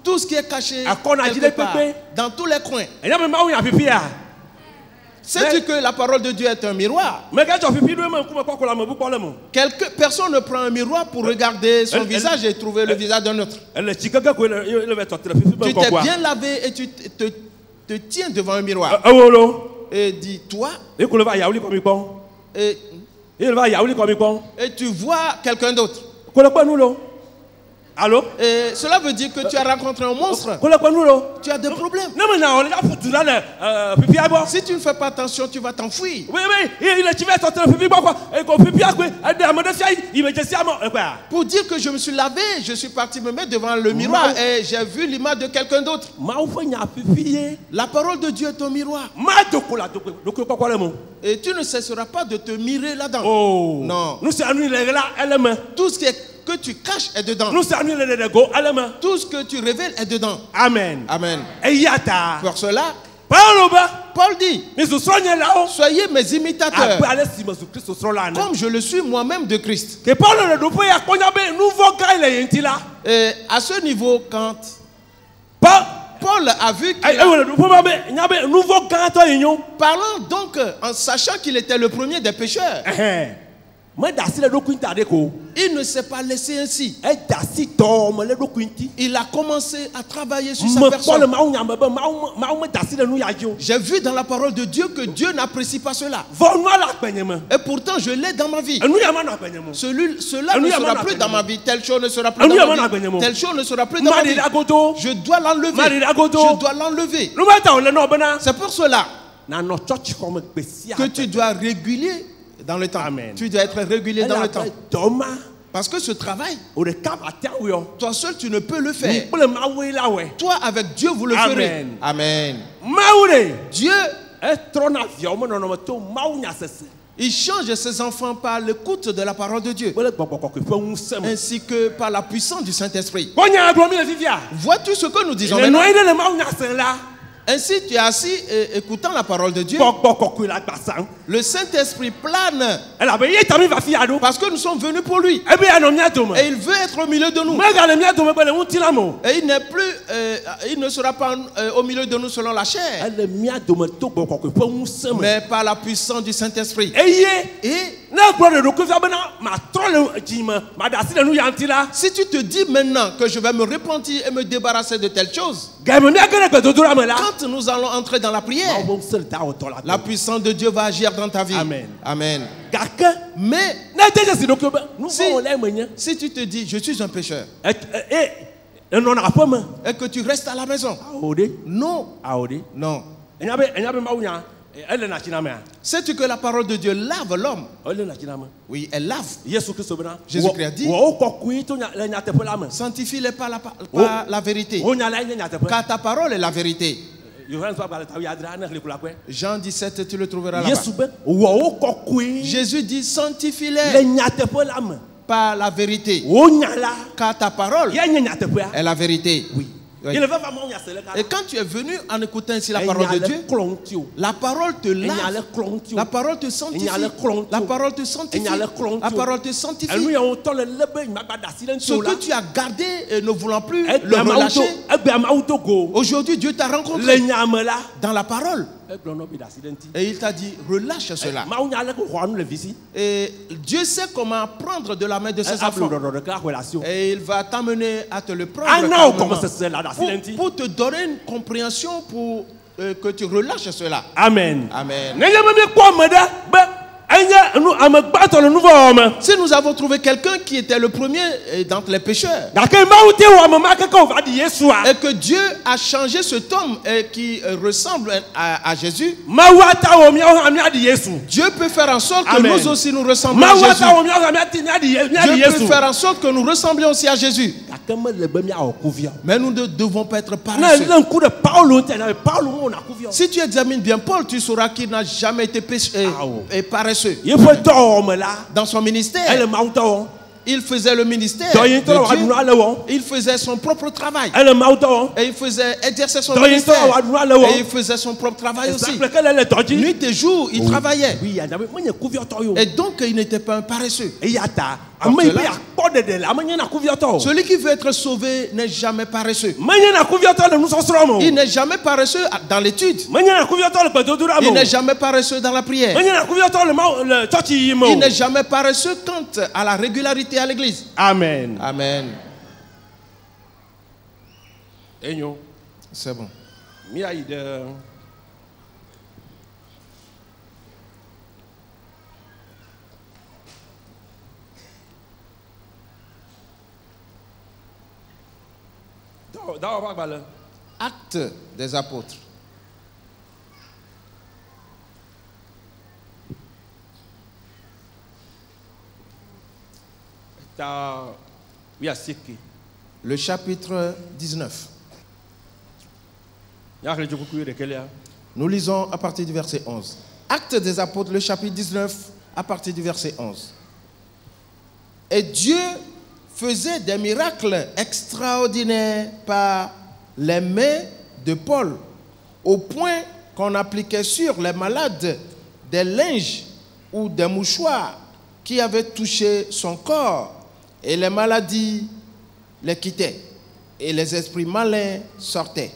Tout ce qui est caché quelque part, dans tous les coins. Sais-tu que la parole de Dieu est un miroir? Personne ne prend un miroir pour regarder son visage et trouver le visage d'un autre. Tu t'es bien lavé et tu te tiens devant un miroir. Et dis, toi, et tu vois quelqu'un d'autre. Allô? Et cela veut dire que tu as rencontré un monstre. Tu as des problèmes. Si tu ne fais pas attention, tu vas t'enfuir. Pour dire que je me suis lavé, je suis parti me mettre devant le miroir et j'ai vu l'image de quelqu'un d'autre. La parole de Dieu est un miroir. Et tu ne cesseras pas de te mirer là-dedans. Oh. Non. Tout ce que tu caches est dedans. Tout ce que tu révèles est dedans. Amen. Amen. Pour cela, Paul dit, soyez mes imitateurs comme je le suis moi-même de Christ. Et à ce niveau, quand Paul a vu parlant donc en sachant qu'il était le premier des pécheurs, il ne s'est pas laissé ainsi. Il a commencé à travailler sur sa personne. J'ai vu dans la parole de Dieu que Dieu n'apprécie pas cela. Et pourtant je l'ai dans ma vie. Cela ne sera plus dans ma vie. Telle chose ne sera plus dans ma vie. Telle chose ne sera plus dans ma vie. Je dois l'enlever. Je dois l'enlever. C'est pour cela que tu dois réguler dans le temps. Amen. Tu dois être régulier dans le temps. Parce que ce travail, toi seul, tu ne peux le faire. Toi, avec Dieu, vous le ferez. Amen. Dieu, il change ses enfants par l'écoute de la parole de Dieu, ainsi que par la puissance du Saint-Esprit. Vois-tu ce que nous disons maintenant? Ainsi, tu es assis écoutant la parole de Dieu. Le Saint-Esprit plane. Parce que nous sommes venus pour lui. Et il veut être au milieu de nous. Et il n'est plus, il ne sera pas au milieu de nous selon la chair, mais par la puissance du Saint-Esprit. Et si tu te dis maintenant que je vais me repentir et me débarrasser de telles choses, quand nous allons entrer dans la prière, la puissance de Dieu va agir dans ta vie. Amen. Amen. Mais si tu te dis je suis un pécheur et que tu restes à la maison, non, non. Sais-tu que la parole de Dieu lave l'homme? Oui, elle lave. Jésus-Christ a dit, sanctifie-les par la vérité, car ta parole est la vérité. Jean 17, tu le trouveras là-bas. Jésus dit, sanctifie-les par la vérité, car ta parole est la vérité. Oui. Oui. Et quand tu es venu en écoutant ici la parole de Dieu, la parole te lave, la parole te sanctifie, la parole te sanctifie, la parole te sanctifie. Ce que tu as gardé et ne voulant plus le relâcher, aujourd'hui Dieu t'a rencontré dans la parole. Et il t'a dit, relâche cela. Et Dieu sait comment prendre de la main de ses enfants. Et il va t'amener à te le prendre pour te donner une compréhension pour que tu relâches cela. Amen. Amen. Si nous avons trouvé quelqu'un qui était le premier d'entre les pécheurs, et que Dieu a changé cet homme qui ressemble à Jésus, Dieu peut faire en sorte que nous aussi nous ressemblions à Jésus. Dieu peut faire en sorte que nous ressemblions aussi à Jésus. Mais nous ne devons pas être paresseux. Si tu examines bien Paul, tu sauras qu'il n'a jamais été paresseux. Dans son ministère, il faisait le ministère de Dieu. Il faisait son propre travail. Et il faisait exercer son ministère. Et il faisait son propre travail aussi. Nuit et jour, il travaillait. Et donc, il n'était pas un paresseux. Celui qui veut être sauvé n'est jamais paresseux. Il n'est jamais paresseux dans l'étude. Il n'est jamais paresseux dans la prière. Il n'est jamais paresseux quant à la régularité à l'église. Amen. Amen. C'est bon. Actes des apôtres. Le chapitre 19. Nous lisons à partir du verset 11. Actes des apôtres, le chapitre 19, à partir du verset 11. Et Dieu faisait des miracles extraordinaires par les mains de Paul, au point qu'on appliquait sur les malades des linges ou des mouchoirs qui avaient touché son corps, et les maladies les quittaient, et les esprits malins sortaient.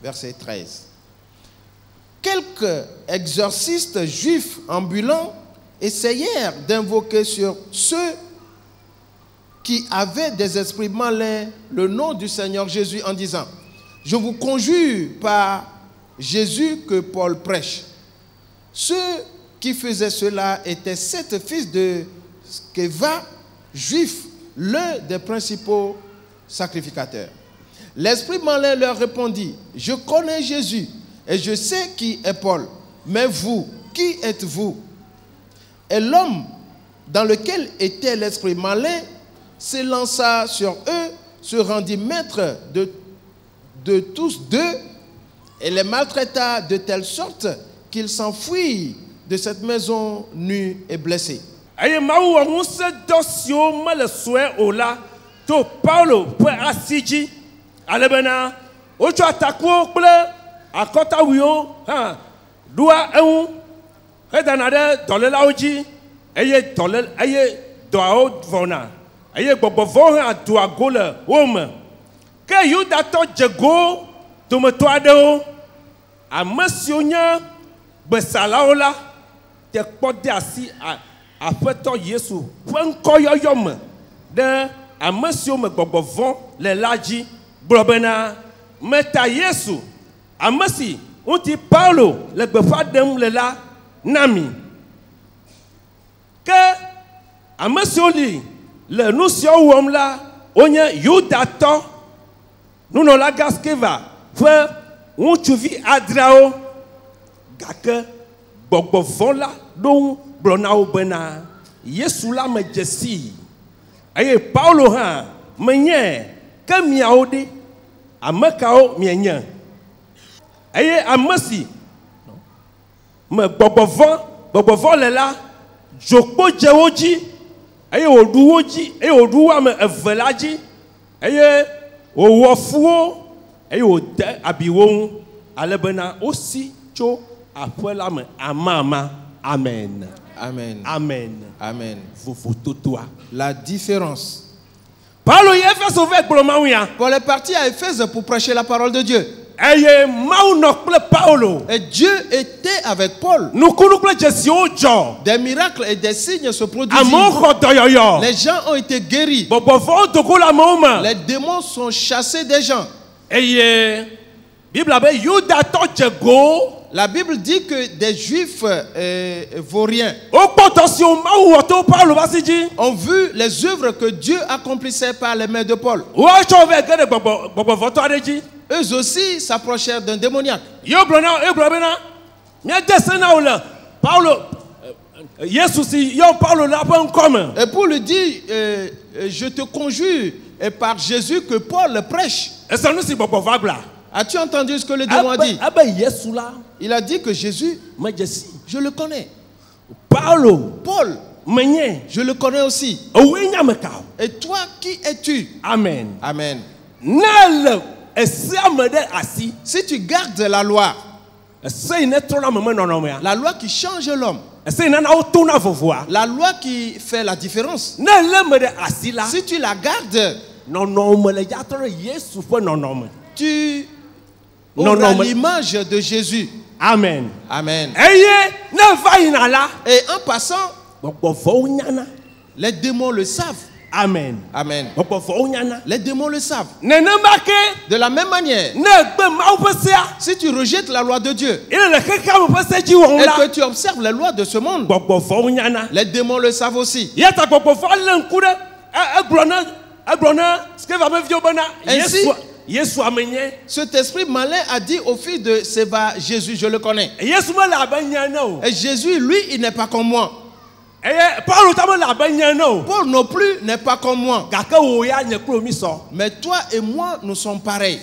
Verset 13. Quelques exorcistes juifs ambulants essayèrent d'invoquer sur ceux qui avaient des esprits malins le nom du Seigneur Jésus en disant, je vous conjure par Jésus que Paul prêche. Ceux qui faisaient cela étaient 7 fils de Sceva, juifs, l'un des principaux sacrificateurs. L'esprit malin leur répondit, je connais Jésus, Et je sais qui est Paul. Mais vous, qui êtes-vous? Et l'homme dans lequel était l'esprit malin s'élança sur eux, se rendit maître de tous deux et les maltraita de telle sorte qu'ils s'enfuirent de cette maison nus et blessés. Et to Paulo pe asiji alebena ocho atako ple akota wio ha dua ehun hedana de dolela oji eye dolel eye doao vona eye gbogbo vo ha dua gole wome ke yuda to jego to meto adeo amasionya besalaola te kpode asi afeto Yesu fenko yoyome de Amasio me gbogbo le laji brobena meta Yesu amasi unti Paulo le gbefa dem le la nami ke amasio li le nusio wom la onye yudato nuno la gaskeva fe untuvi adrao gake gbogbo la don blona obena Yesu la majesi aye Paulo ha menye kamiaode amakao mienya aye amasi me gbogbo le la jokpo jewoji aye oduwoji aye oduwa me evelaji aye owofuo aye ode abiwo alebena osi cho apola me amama amen. Amen. Amen. Amen. Toi. La différence. Paul est parti à Éphèse pour prêcher la parole de Dieu. Et Dieu était avec Paul. Des miracles et des signes se produisent. Les gens ont été guéris. Les démons sont chassés des gens. La Bible dit que des Juifs vauriens ont vu les œuvres que Dieu accomplissait par les mains de Paul. Eux aussi s'approchèrent d'un démoniaque. Et pour lui dire, je te conjure par Jésus que Paul prêche. As-tu entendu ce que le démon a dit? Il a dit que Jésus, je le connais. Paul, je le connais aussi. Et toi, qui es-tu? Amen. Amen. Si tu gardes la loi qui change l'homme, la loi qui fait la différence, si tu la gardes, tu auras l'image de Jésus. Amen. Amen. Et en passant, les démons le savent. Amen. Amen. Les démons le savent. De la même manière, si tu rejettes la loi de Dieu et que tu observes les lois de ce monde, les démons le savent aussi. Ainsi, cet esprit malin a dit au fils de Séva, Jésus, je le connais. Et Jésus, lui, il n'est pas comme moi. Paul non plus n'est pas comme moi. Mais toi et moi, nous sommes pareils.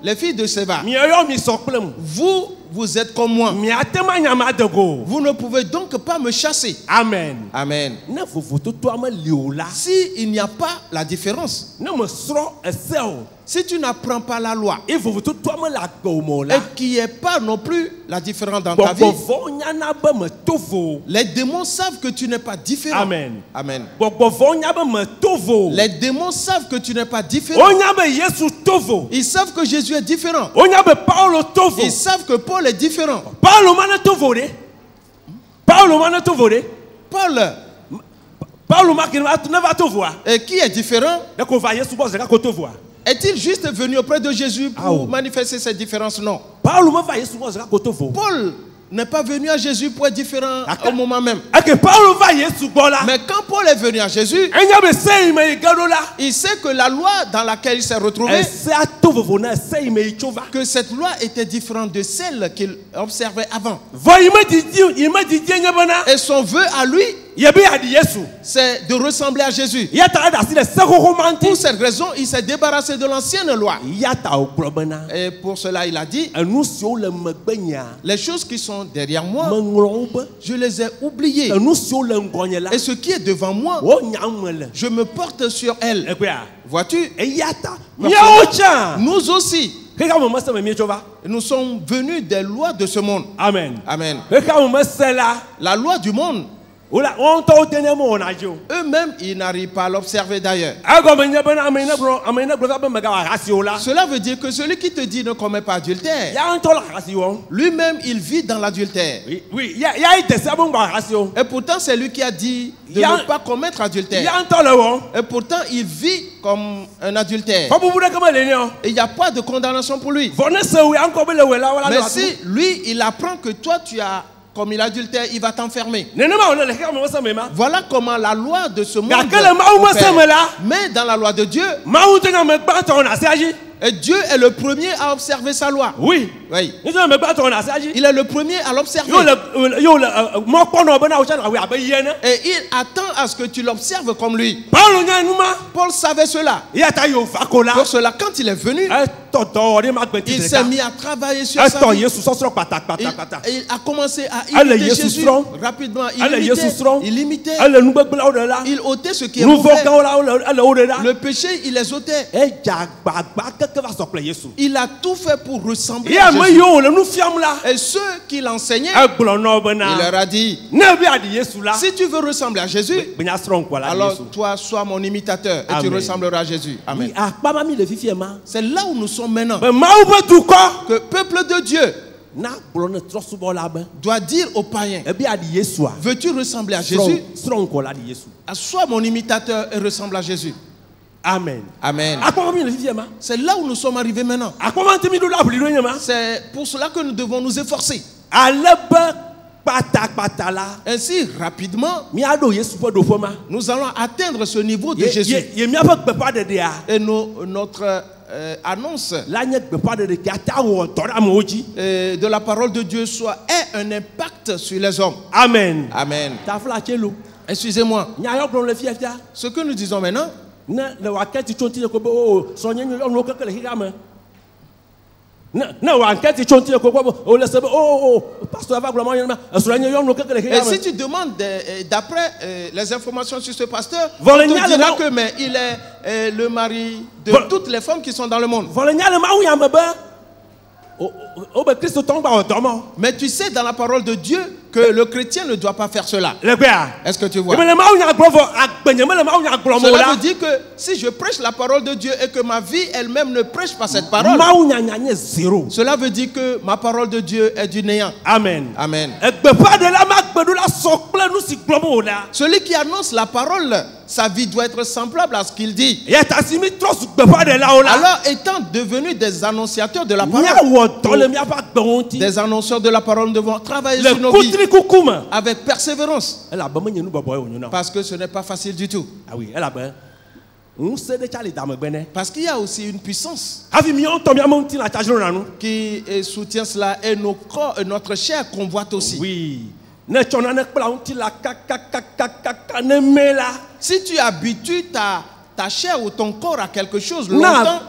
Les filles de Séva, vous êtes comme moi. Vous ne pouvez donc pas me chasser. Amen. Amen. Si il n'y a pas la différence, si tu n'apprends pas la loi et qu'il n'y ait pas non plus la différence dans ta vie, les démons savent que tu n'es pas différent. Amen. Amen. Les démons savent que tu n'es pas différent. Ils savent que Jésus est différent. Ils savent que Paul est différent. Et qui est différent? Est-il juste venu auprès de Jésus pour manifester cette différence? Non. Paul n'est pas venu à Jésus pour être différent au moment même. Mais quand Paul est venu à Jésus, il sait que la loi dans laquelle il s'est retrouvé, que cette loi était différente de celle qu'il observait avant. Et son vœu à lui, c'est de ressembler à Jésus. Pour cette raison, il s'est débarrassé de l'ancienne loi. Et pour cela, il a dit, les choses qui sont derrière moi, je les ai oubliées. Et ce qui est devant moi, je me porte sur elles. Vois-tu? Nous aussi, nous sommes venus des lois de ce monde. Amen. Amen. La loi du monde, eux-mêmes, ils n'arrivent pas à l'observer d'ailleurs. Cela veut dire que celui qui te dit ne commet pas adultère, lui-même, il vit dans l'adultère. Et pourtant, c'est lui qui a dit de ne pas commettre adultère. Et pourtant, il vit comme un adultère. Et il n'y a pas de condamnation pour lui. Mais si lui, il apprend que toi, tu as commis l'adultère, il va t'enfermer. Voilà comment la loi de ce monde opère. Mais dans la loi de Dieu, et Dieu est le premier à observer sa loi. Oui. Oui. Il est le premier à l'observer. Et il attend à ce que tu l'observes comme lui. Paul savait cela. Pour cela, quand il est venu, il s'est mis à travailler sur sa vie. Il a commencé à imiter Jésus rapidement. Il imitait. Il ôtait ce qui est mauvais. Le péché, il les ôtait. Il a tout fait pour ressembler à Jésus. Et ceux qui l'enseignaient, il leur a dit, si tu veux ressembler à Jésus, alors toi sois mon imitateur et tu ressembleras à Jésus. Amen. C'est là où nous sommes maintenant. Que peuple de Dieu doit dire aux païens, veux-tu ressembler à Jésus? Sois mon imitateur et ressemble à Jésus. Amen. Amen. C'est là où nous sommes arrivés maintenant. C'est pour cela que nous devons nous efforcer. Ainsi, rapidement, nous allons atteindre ce niveau de Jésus. Et notre annonce de la parole de Dieu ait un impact sur les hommes. Amen. Amen. Excusez-moi. Ce que nous disons maintenant, et si tu demandes d'après les informations sur ce pasteur, on te dira que mais il est le mari de toutes les femmes qui sont dans le monde. Mais tu sais dans la parole de Dieu que le chrétien ne doit pas faire cela. Est-ce que tu vois? Cela veut dire que si je prêche la parole de Dieu et que ma vie elle-même ne prêche pas cette parole, cela veut dire que ma parole de Dieu est du néant. Amen. Amen. Celui qui annonce la parole, sa vie doit être semblable à ce qu'il dit. Alors, étant devenus des annonciateurs de la parole, des annonceurs de la parole, nous devons travailler sur nos vies avec persévérance. Parce que ce n'est pas facile du tout. Parce qu'il y a aussi une puissance qui soutient cela et nos corps, notre chair convoite aussi. Oui. Si tu habitues ta chair ou ton corps à quelque chose longtemps,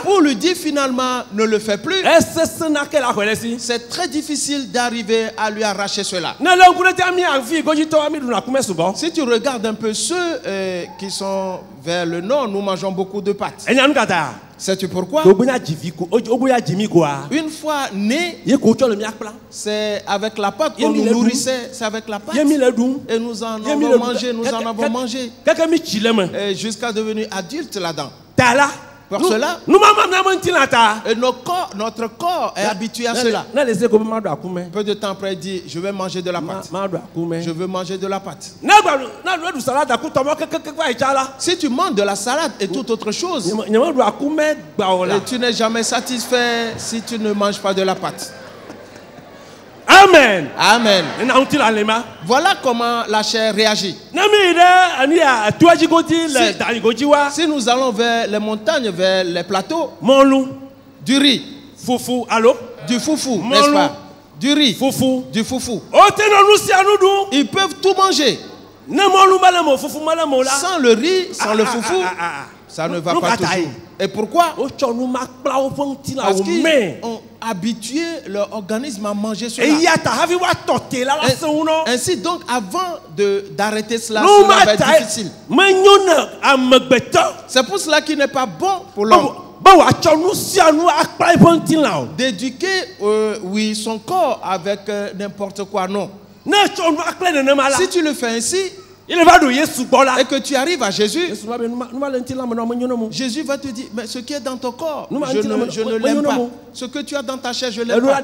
pour lui dire finalement ne le fais plus, c'est très difficile d'arriver à lui arracher cela. Si tu regardes un peu ceux qui sont vers le nord, nous mangeons beaucoup de pâtes. Sais-tu pourquoi? Une fois né, c'est avec la pâte qu'on nous nourrissait. C'est avec la pâte. Et nous en avons mangé, nous en avons mangé. Jusqu'à devenir adultes là-dedans. Pour cela, et notre corps est habitué à cela. Peu de temps après, il dit, je vais manger de la pâte. Je veux manger de la pâte. Si tu manges de la salade et toute autre chose, et tu n'es jamais satisfait si tu ne manges pas de la pâte. Amen. Amen. Voilà comment la chair réagit. Si nous allons vers les montagnes, vers les plateaux, du riz, foufou, allô? Du foufou, n'est-ce pas? Du riz, foufou, du foufou. Ils peuvent tout manger. Sans le riz, sans le foufou, ça ne va pas toujours. Et pourquoi? Parce qu'ils ont habitué leur organisme à manger cela. Ainsi donc, avant d'arrêter cela, cela va être difficile. C'est pour cela qu'il n'est pas bon pour l'homme d'éduquer oui, son corps avec n'importe quoi, non. Si tu le fais ainsi, et que tu arrives à Jésus, Jésus va te dire, mais ce qui est dans ton corps, je ne l'aime pas. Ce que tu as dans ta chair, je ne l'aime pas.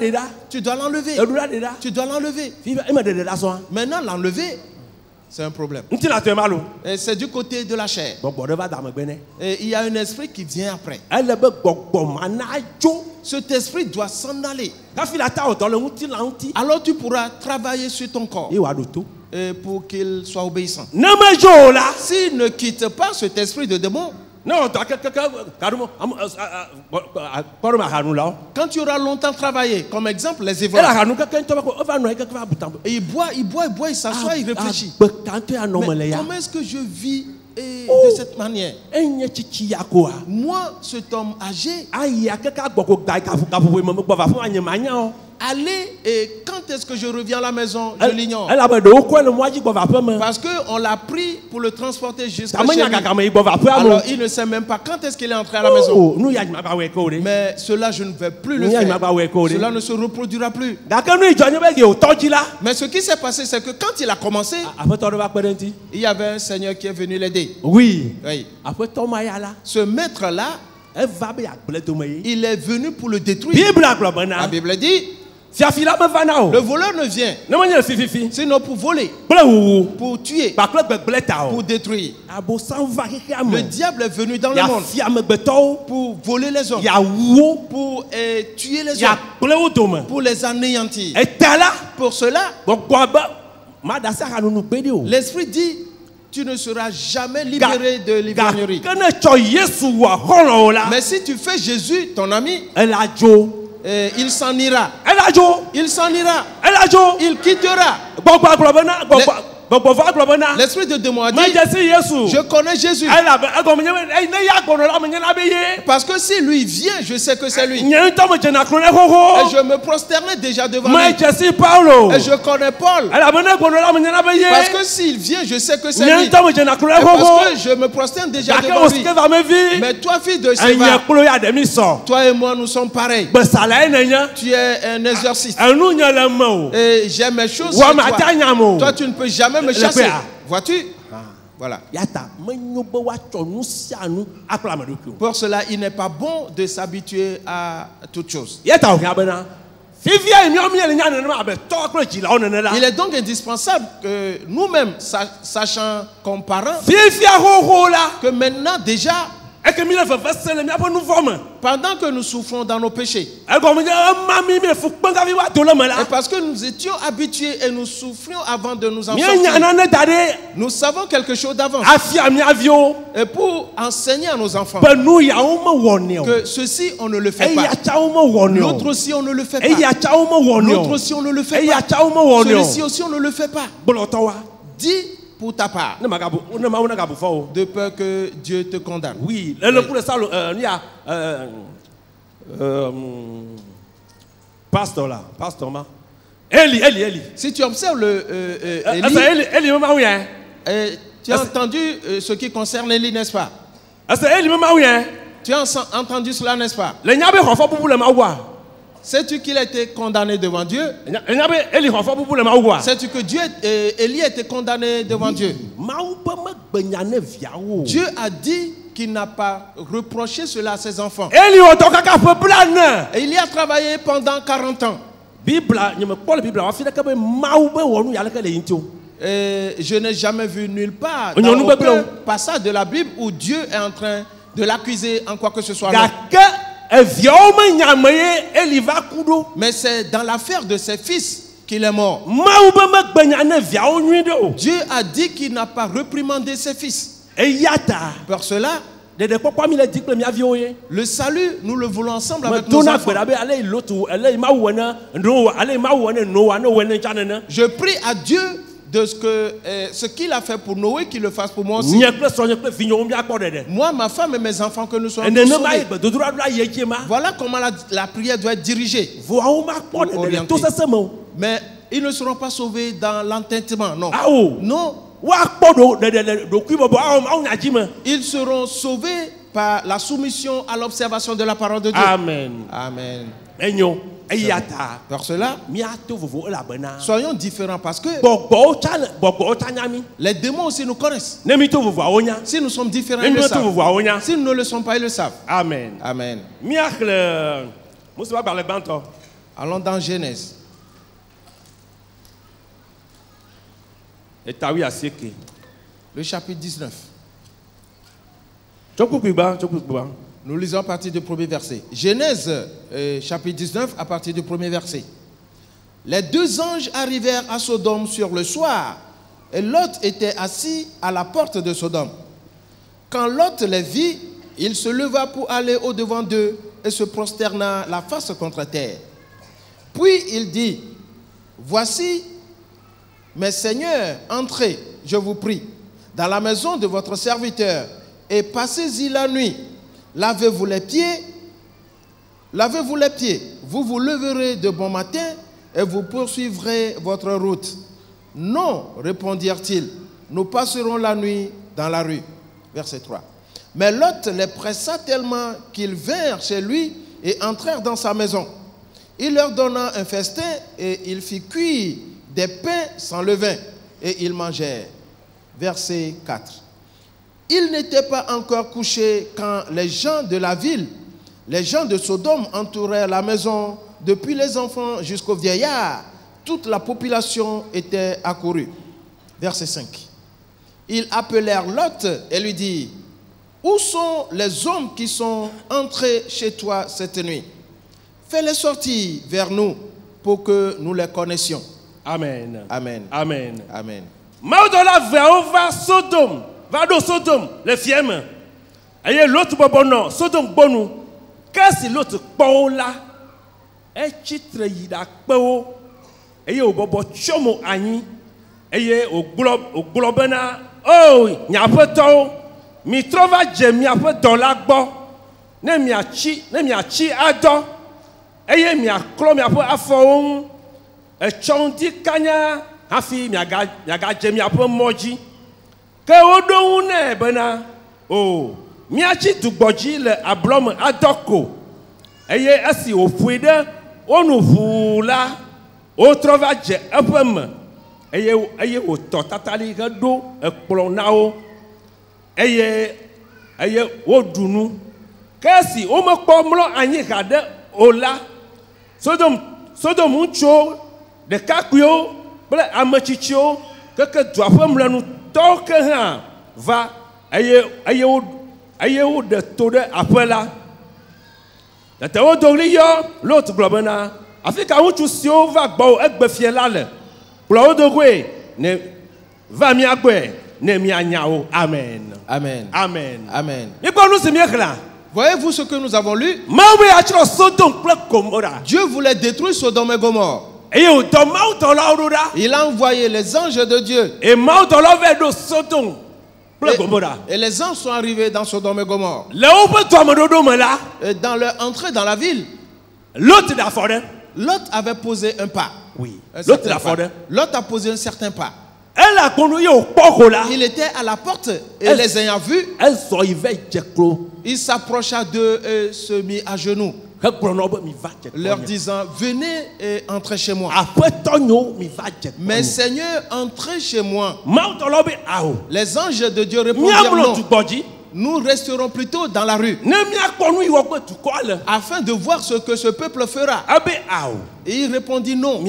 Tu dois l'enlever. Tu dois l'enlever. Maintenant, l'enlever, c'est un problème. Et c'est du côté de la chair. Et il y a un esprit qui vient après. Cet esprit doit s'en aller. Alors tu pourras travailler sur ton corps pour qu'il soit obéissant. S'il ne quitte pas cet esprit de démon, quand tu auras longtemps travaillé, comme exemple les ivrogne, et il boit, il s'assoit, il réfléchit. Mais comment est-ce que je vis de cette manière? Moi, cet homme âgé, aller et quand est-ce que je reviens à la maison, je l'ignore. Parce qu'on l'a pris pour le transporter jusqu'à chez lui. Alors il ne sait même pas quand est-ce qu'il est entré à la maison. Mais cela, je ne vais plus le faire. Cela ne se reproduira plus. Mais ce qui s'est passé, c'est que quand il a commencé, il y avait un Seigneur qui est venu l'aider. Oui. Ce maître-là, il est venu pour le détruire. La Bible dit, le voleur ne vient sinon pour voler, pour tuer, pour détruire. Le diable est venu dans le monde pour voler les hommes, pour tuer les hommes, pour les anéantir. Pour cela, l'Esprit dit, tu ne seras jamais libéré de l'ivrognerie. Mais si tu fais Jésus ton ami, il s'en ira. Il s'en ira. Il quittera. L'esprit de démon a dit, je connais Jésus. Parce que si lui vient, je sais que c'est lui. Et je me prosternais déjà devant lui. Et je connais Paul. Parce que s'il vient, je sais que c'est lui. Et parce que je me prosterne déjà devant lui. Mais toi, fils de Séva, toi et moi, nous sommes pareils. Tu es un exorciste. Et j'ai mes choses sur toi. Toi, tu ne peux jamais me chasser. Vois-tu? Voilà. Pour cela, il n'est pas bon de s'habituer à toutes choses. Il est donc indispensable que nous-mêmes, sachant comme parents, que maintenant déjà, pendant que nous souffrons dans nos péchés, et parce que nous étions habitués et nous souffrions avant de nous en sortir, nous savons quelque chose d'avance. Et pour enseigner à nos enfants que ceci on ne le fait pas, l'autre aussi on ne le fait pas, l'autre aussi on ne le fait pas, celui-ci aussi on ne le fait pas. Dis pour ta part, de peur que Dieu te condamne. Oui. Pasteur là, pasteur ma. Eli. Si tu observes tu as entendu ce qui concerne Eli, n'est-ce pas? Tu as entendu cela, n'est-ce pas? Sais-tu qu'il a été condamné devant Dieu? Sais-tu que Élie a été condamné devant Dieu? Dieu a dit qu'il n'a pas reproché cela à ses enfants. Et il y a travaillé pendant 40 ans. Et je n'ai jamais vu nulle part dans aucun passage de la Bible où Dieu est en train de l'accuser en quoi que ce soit. Mais c'est dans l'affaire de ses fils qu'il est mort. Dieu a dit qu'il n'a pas réprimandé ses fils. Pour cela, le salut, nous le voulons ensemble avec nos enfants. Je prie à Dieu de ce qu'il a fait pour Noé, qu'il le fasse pour moi aussi. Moi, ma femme et mes enfants, que nous soyons sauvés. Voilà comment la prière doit être dirigée. Mais ils ne seront pas sauvés dans l'entêtement, non. Non. Ils seront sauvés par la soumission à l'observation de la parole de Dieu. Amen. Amen. Pour cela, soyons différents parce que les démons aussi nous connaissent. Si nous sommes différents, ils le savent. Si nous ne le sommes pas, ils le savent. Amen. Amen. Allons dans Genèse. Le chapitre 19. Nous lisons à partir du premier verset. Genèse, chapitre 19, à partir du premier verset. Les deux anges arrivèrent à Sodome sur le soir, et Lot était assis à la porte de Sodome. Quand Lot les vit, il se leva pour aller au-devant d'eux et se prosterna la face contre terre. Puis il dit, voici, mes seigneurs, entrez, je vous prie, dans la maison de votre serviteur, et passez-y la nuit. Lavez-vous les pieds, vous vous leverez de bon matin et vous poursuivrez votre route. Non, répondirent-ils, nous passerons la nuit dans la rue. Verset 3. Mais Lot les pressa tellement qu'ils vinrent chez lui et entrèrent dans sa maison. Il leur donna un festin et il fit cuire des pains sans levain et ils mangèrent. Verset 4. Il n'était pas encore couché quand les gens de la ville, les gens de Sodome entourèrent la maison, depuis les enfants jusqu'aux vieillards. Toute la population était accourue. Verset 5. Ils appelèrent Lot et lui dirent, où sont les hommes qui sont entrés chez toi cette nuit? Fais-les sortir vers nous pour que nous les connaissions. Amen. Amen. Amen. Amen. Maudola va Sodome. Va dans Sodome, les fièmes. Et l'autre bon Sodome bon. Qu'est-ce que l'autre bon là? Et titre yida bon. Et au bobo chomo ani. Et au globe na. Oh, n'y a pas de mi trova jemi a pas dans la bo. Ne mi a chi ado. Et mi a clo mi a pas afon. Et chondi kanya. Hafi mi a ga jemi a pas moji. Que odone bena oh miachi dugboji le ablom adoko eye asi ofuide onu vula o trova je epem eye o totatali do ekplo nawo eye odunu kesi o mo po mlo anyi kade ola Sodom uncho de kakuyo ble amachichio keke duafem lenu donc va aye ou de tout de après là. T'as au doli l'autre globena. Afrique où tu sio va bon et fier là le. Pour l'autre de ne va mi agwe ne mi anyao. Amen. Amen. Amen. Amen. Mais quoi nous c'est mieux que là. Voyez-vous ce que nous avons lu? Dieu voulait détruire Sodome et Gomorrhe. Il a envoyé les anges de Dieu. Et les anges sont arrivés dans Sodome et Gomorrhe. Et dans leur entrée dans la ville, Lot avait posé un pas. Oui. Lot a posé un certain pas. Il était à la porte et les ayant vus, il s'approcha d'eux et se mit à genoux, leur disant, venez et entrez chez moi. Mais Seigneur, entrez chez moi. Les anges de Dieu répondirent non. Nous resterons plutôt dans la rue afin de voir ce que ce peuple fera. Et il répondit non.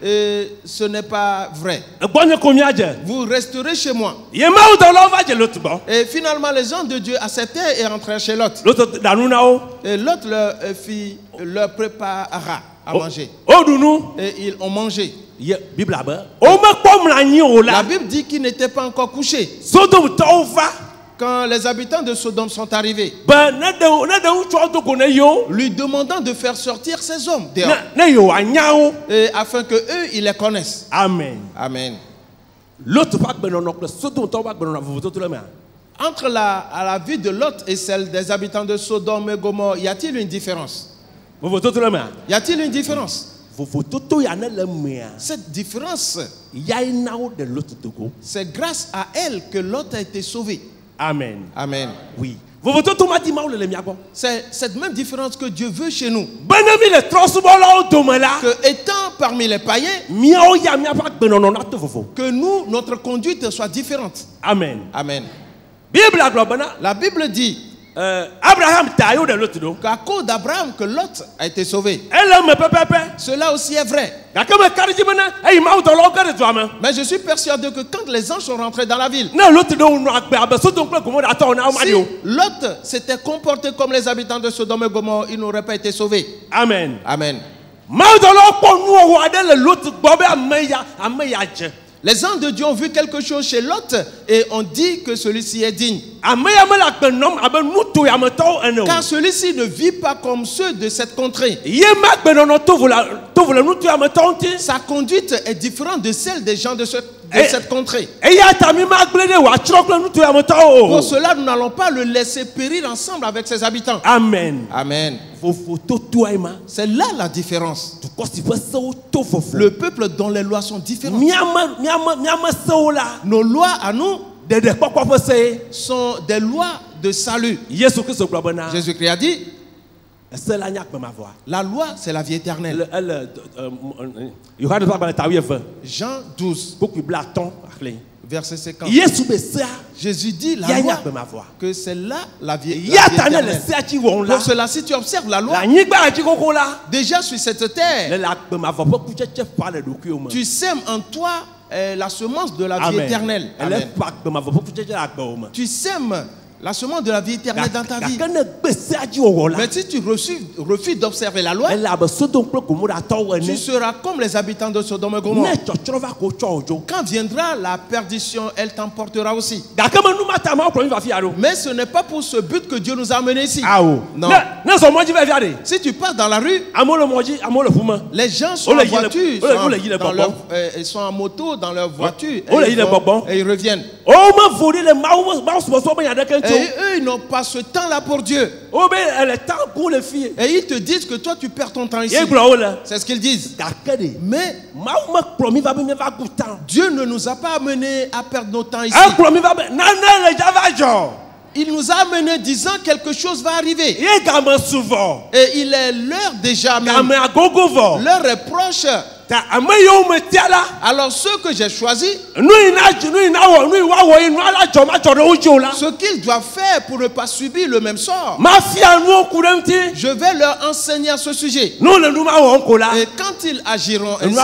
Et ce n'est pas vrai. Vous resterez chez moi. Et finalement, les gens de Dieu acceptèrent et rentrèrent chez Lot. Et Lot leur prépara. à manger. Et ils ont mangé. La Bible dit qu'ils n'étaient pas encore couchés quand les habitants de Sodome sont arrivés, lui demandant de faire sortir ces hommes dehors, et afin que eux ils les connaissent. Amen. Amen. Entre la vie de Lot et celle des habitants de Sodome et Gomorrhe, y a-t-il une différence? Y a-t-il une différence? Cette différence, c'est grâce à elle que Lot a été sauvé. Amen. Amen. Oui. C'est cette même différence que Dieu veut chez nous. Que étant parmi les païens, que nous, notre conduite soit différente. Amen. Amen. La Bible dit qu'à cause d'Abraham que Lot a été sauvé. Cela aussi est vrai. Mais je suis persuadé que quand les anges sont rentrés dans la ville, si Lot s'était comporté comme les habitants de Sodome et Gomorrhe, il n'aurait pas été sauvé. Amen. Amen. Les anges de Dieu ont vu quelque chose chez Lot et ont dit que celui-ci est digne. Car celui-ci ne vit pas comme ceux de cette contrée. Sa conduite est différente de celle des gens de cette contrée. Pour cela, nous n'allons pas le laisser périr ensemble avec ses habitants. Amen. Amen. C'est là la différence. Le peuple dont les lois sont différentes. Nos lois à nous sont des lois de salut. Jésus-Christ a dit, la loi, c'est la vie éternelle. Jean 12, verset 50. Jésus dit la loi, que c'est là la vie éternelle. Pour cela, si tu observes la loi, déjà sur cette terre, tu sèmes en toi la semence de la vie éternelle. Amen. Tu sèmes la semence de la vie éternelle dans ta vie. Mais si tu refuses d'observer la loi, tu seras comme les habitants de Sodome et Gomorrhe. Quand viendra la perdition, elle t'emportera aussi. Mais ce n'est pas pour ce but que Dieu nous a amenés ici. Non. Si tu passes dans la rue, les gens sont en voiture, ils sont en moto, dans leur voiture, et ils reviennent. Et eux, ils n'ont pas ce temps-là pour Dieu. Et ils te disent que toi, tu perds ton temps ici. C'est ce qu'ils disent. Mais Dieu ne nous a pas amenés à perdre notre temps ici. Il nous a amenés disant quelque chose va arriver. Et il est l'heure déjà même. L'heure est proche. Alors ceux que j'ai choisis, ce qu'ils doivent faire pour ne pas subir le même sort, je vais leur enseigner à ce sujet. Et quand ils agiront ainsi,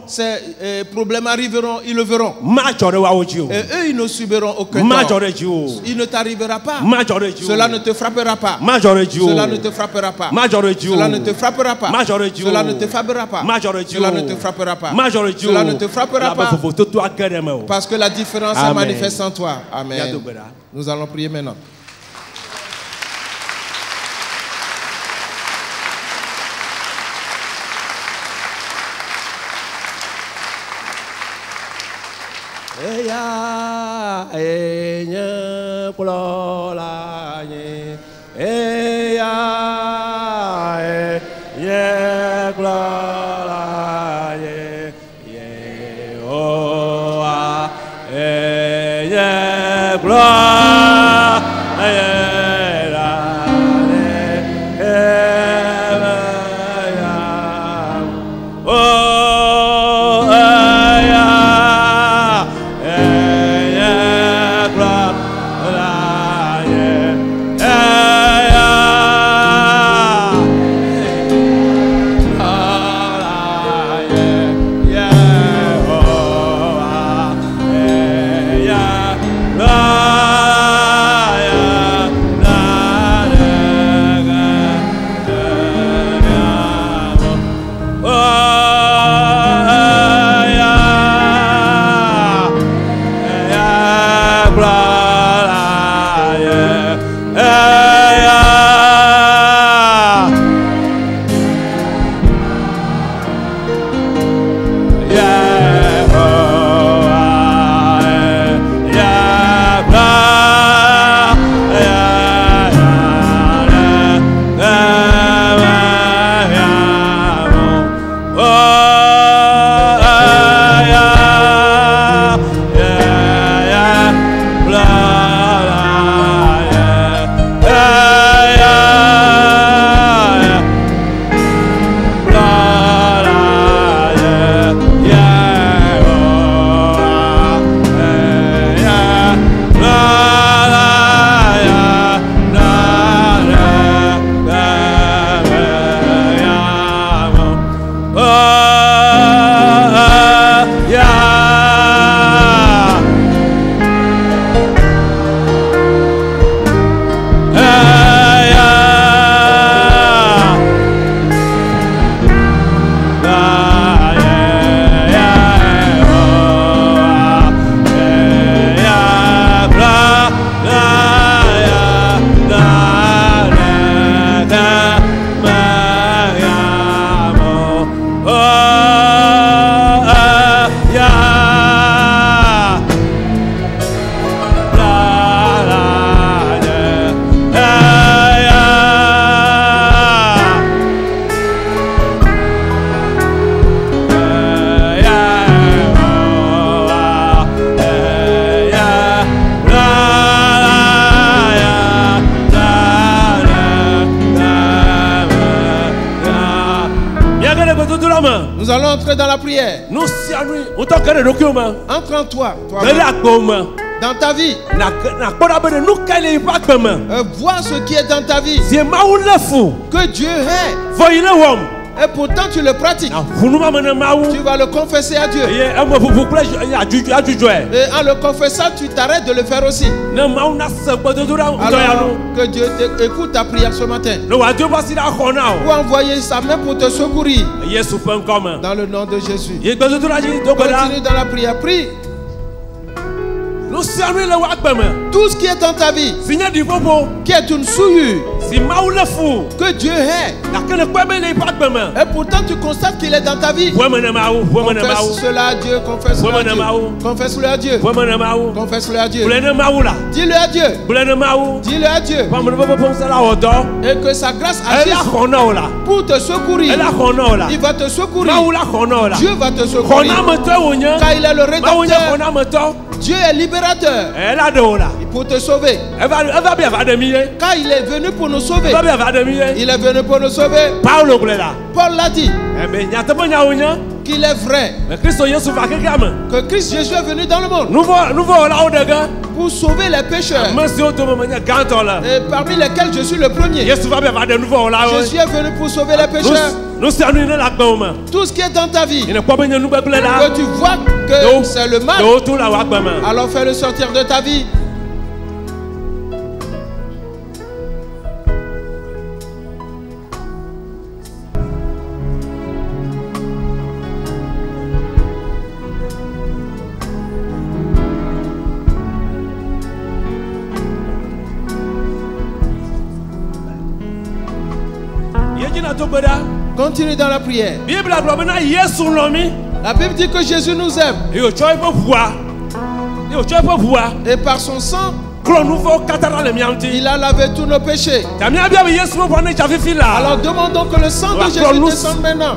ces problèmes arriveront, ils le verront. Et eux, ils ne subiront aucun tort. Il ne t'arrivera pas. Cela ne te frappera pas. Cela ne te frappera pas. Cela ne te frappera pas. Cela ne te frappera pas. Cela ne te frappera pas. Cela ne te frappera pas. Parce que la différence est manifeste en toi. Amen. Nous allons prier maintenant. Yeah. Nous allons entrer dans la prière. Entre en toi. Dans ta vie. Vois ce qui est dans ta vie. Que Dieu est. Et pourtant tu le pratiques. Tu vas le confesser à Dieu. Et en le confessant, tu t'arrêtes de le faire aussi. Alors que Dieu écoute ta prière ce matin. Ou envoyer sa main pour te secourir. Dans le nom de Jésus. Continue dans la prière. Prie. Tout ce qui est dans ta vie, qui est une souillure, que Dieu est, et pourtant tu constates qu'il est dans ta vie. Confesse cela à Dieu, confesse-le à Dieu. Confesse-le à Dieu. Confesse-le à Dieu. Dis-le à Dieu. Dis-le à Dieu. Et que sa grâce agisse pour te secourir. Il va te secourir. Dieu va te secourir. Car il est le rédempteur. Dieu est libérateur. Pour te sauver. Car il est venu pour nous sauver. Il est venu pour nous sauver. Paul l'a dit. Qu'il est vrai. Que Christ Jésus est venu dans le monde. Pour sauver les pécheurs. Et parmi lesquels je suis le premier. Jésus est venu pour sauver les pécheurs. Tout ce qui est dans ta vie, que tu vois que c'est le mal, alors fais-le sortir de ta vie. Continue dans la prière. La Bible dit que Jésus nous aime. Et par son sang, il a lavé tous nos péchés. Alors demandons que le sang de Jésus descende maintenant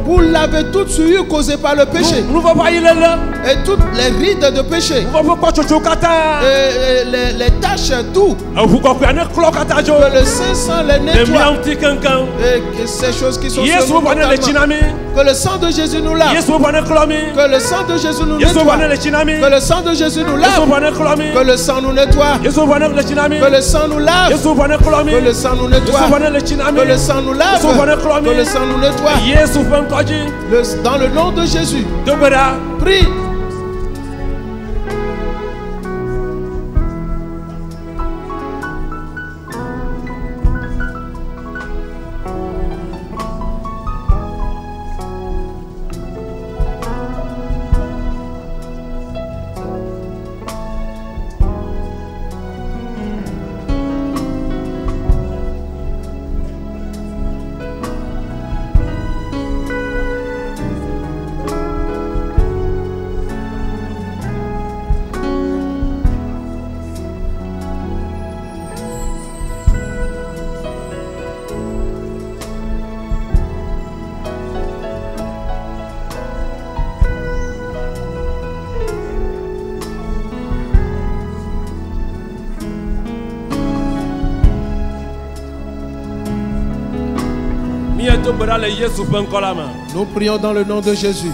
pour laver toute souillure causée par le péché et toutes les rides de péché et les taches, tout. Que le Saint-Sang les nettoie et que ces choses qui sont sur nous, que le sang de Jésus nous lave, que le sang de Jésus nous nettoie, que le sang de Jésus nous lave, que le sang nous nettoie, que le sang nous lave, que le sang nous nettoie, que le sang nous lave, que le sang nous nettoie. Dans le nom de Jésus, prie. Nous prions dans le nom de Jésus.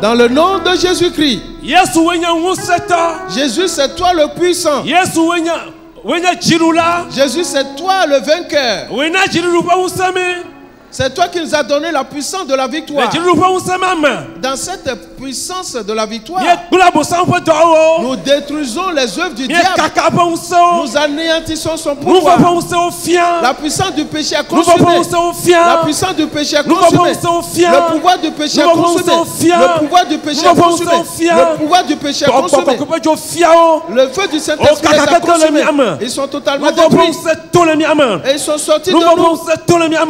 Dans le nom de Jésus-Christ. Jésus, c'est toi le puissant. Jésus, c'est toi le vainqueur. C'est toi qui nous as donné la puissance de la victoire. Dans cette puissance de la victoire, nous détruisons les œuvres du diable. Nous anéantissons son pouvoir. La puissance du péché est consumée. La puissance du péché est consumée. Le pouvoir du péché est consumé. Le pouvoir du péché est consumé. Le pouvoir du péché est consumé. Le feu du Saint-Esprit est consumé. Ils sont totalement détruits. Et ils sont sortis de nous.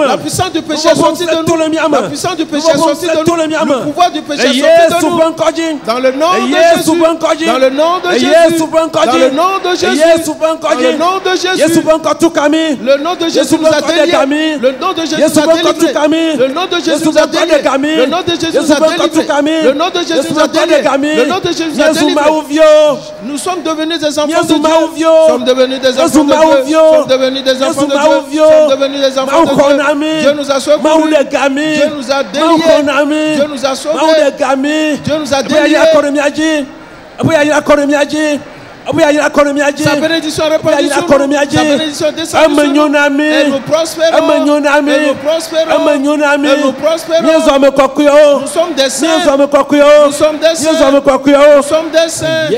La puissance du péché est sortie de nous. La puissance du péché est sortie de nous. Le pouvoir du péché est sorti de nous. Dans le nom de Jésus. Dans le nom de Jésus. Dans le nom de Jésus. Dans le nom de Jésus. Le nom de Jésus nous a déliés. Le nom de Jésus nous a délivrés. Le nom de Jésus nous a déliés. Le nom de Jésus nous a délivrés. Le nom de Jésus nous a déliés. Le nom de Jésus nous a délivrés. Nous sommes devenus des enfants de Dieu. Nous sommes devenus des enfants de Dieu. Nous sommes devenus des enfants de Dieu. Nous sommes devenus des enfants de Dieu. Dieu nous a sauvés. Dieu nous a déliés. Dieu nous a sauvés. Dieu nous a déliés. Sa bénédiction répandue sur nous. Sa bénédiction descend sur nous. Et nous prospérons. Et nous prospérons. Et nous prospérons. Nous sommes des saints. Nous sommes des saints. Nous sommes des saints.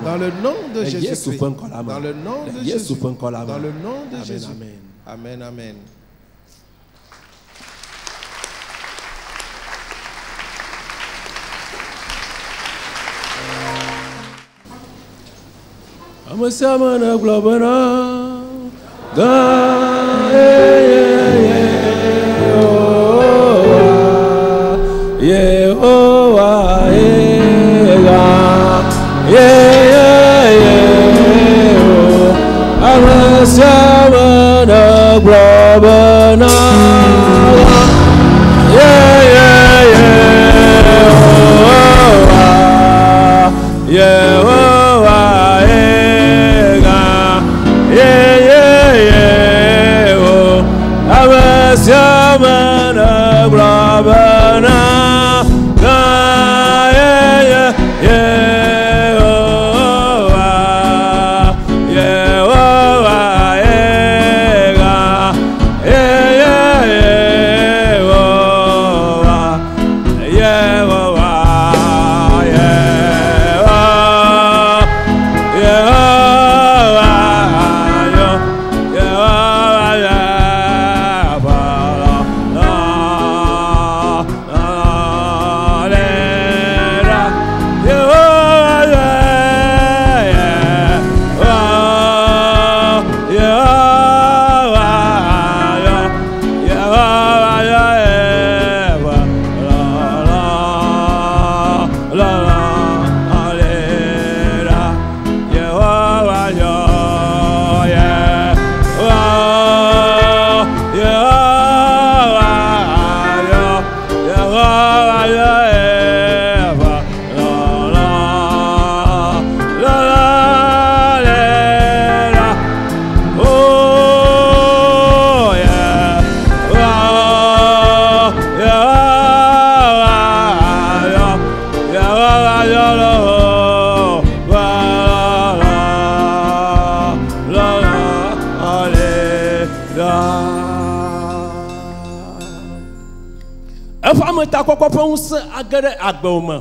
Dans le nom de Jésus-Christ. Dans le nom de Jésus. Dans le nom de Jésus. Amen. Amen. Amasamana globana ga Yehovah Amasamana globana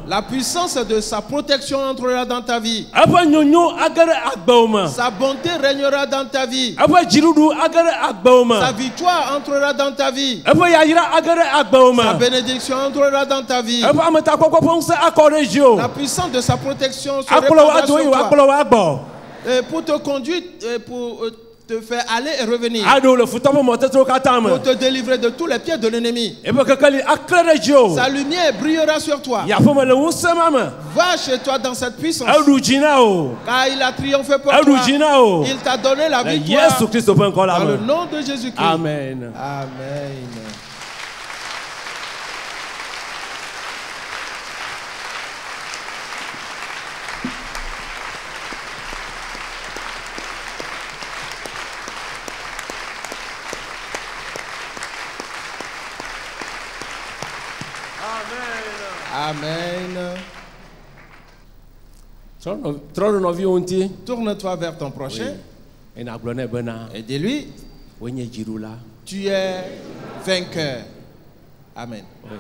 La puissance de sa protection entrera dans ta vie. Sa bonté régnera dans ta vie. Sa victoire entrera dans ta vie. Sa bénédiction entrera dans ta vie. La puissance de sa protection se répandra sur toi. Pour te conduire, pour te faire aller et revenir. Pour te délivrer de tous les pieds de l'ennemi. Sa lumière brillera sur toi. Va chez toi dans cette puissance. Car il a triomphé pour toi. Il t'a donné la victoire. Dans le nom de Jésus-Christ. Amen. Amen. Amen. Tourne-toi vers ton prochain. Oui. Et dis-lui, tu es vainqueur. Amen. Oui.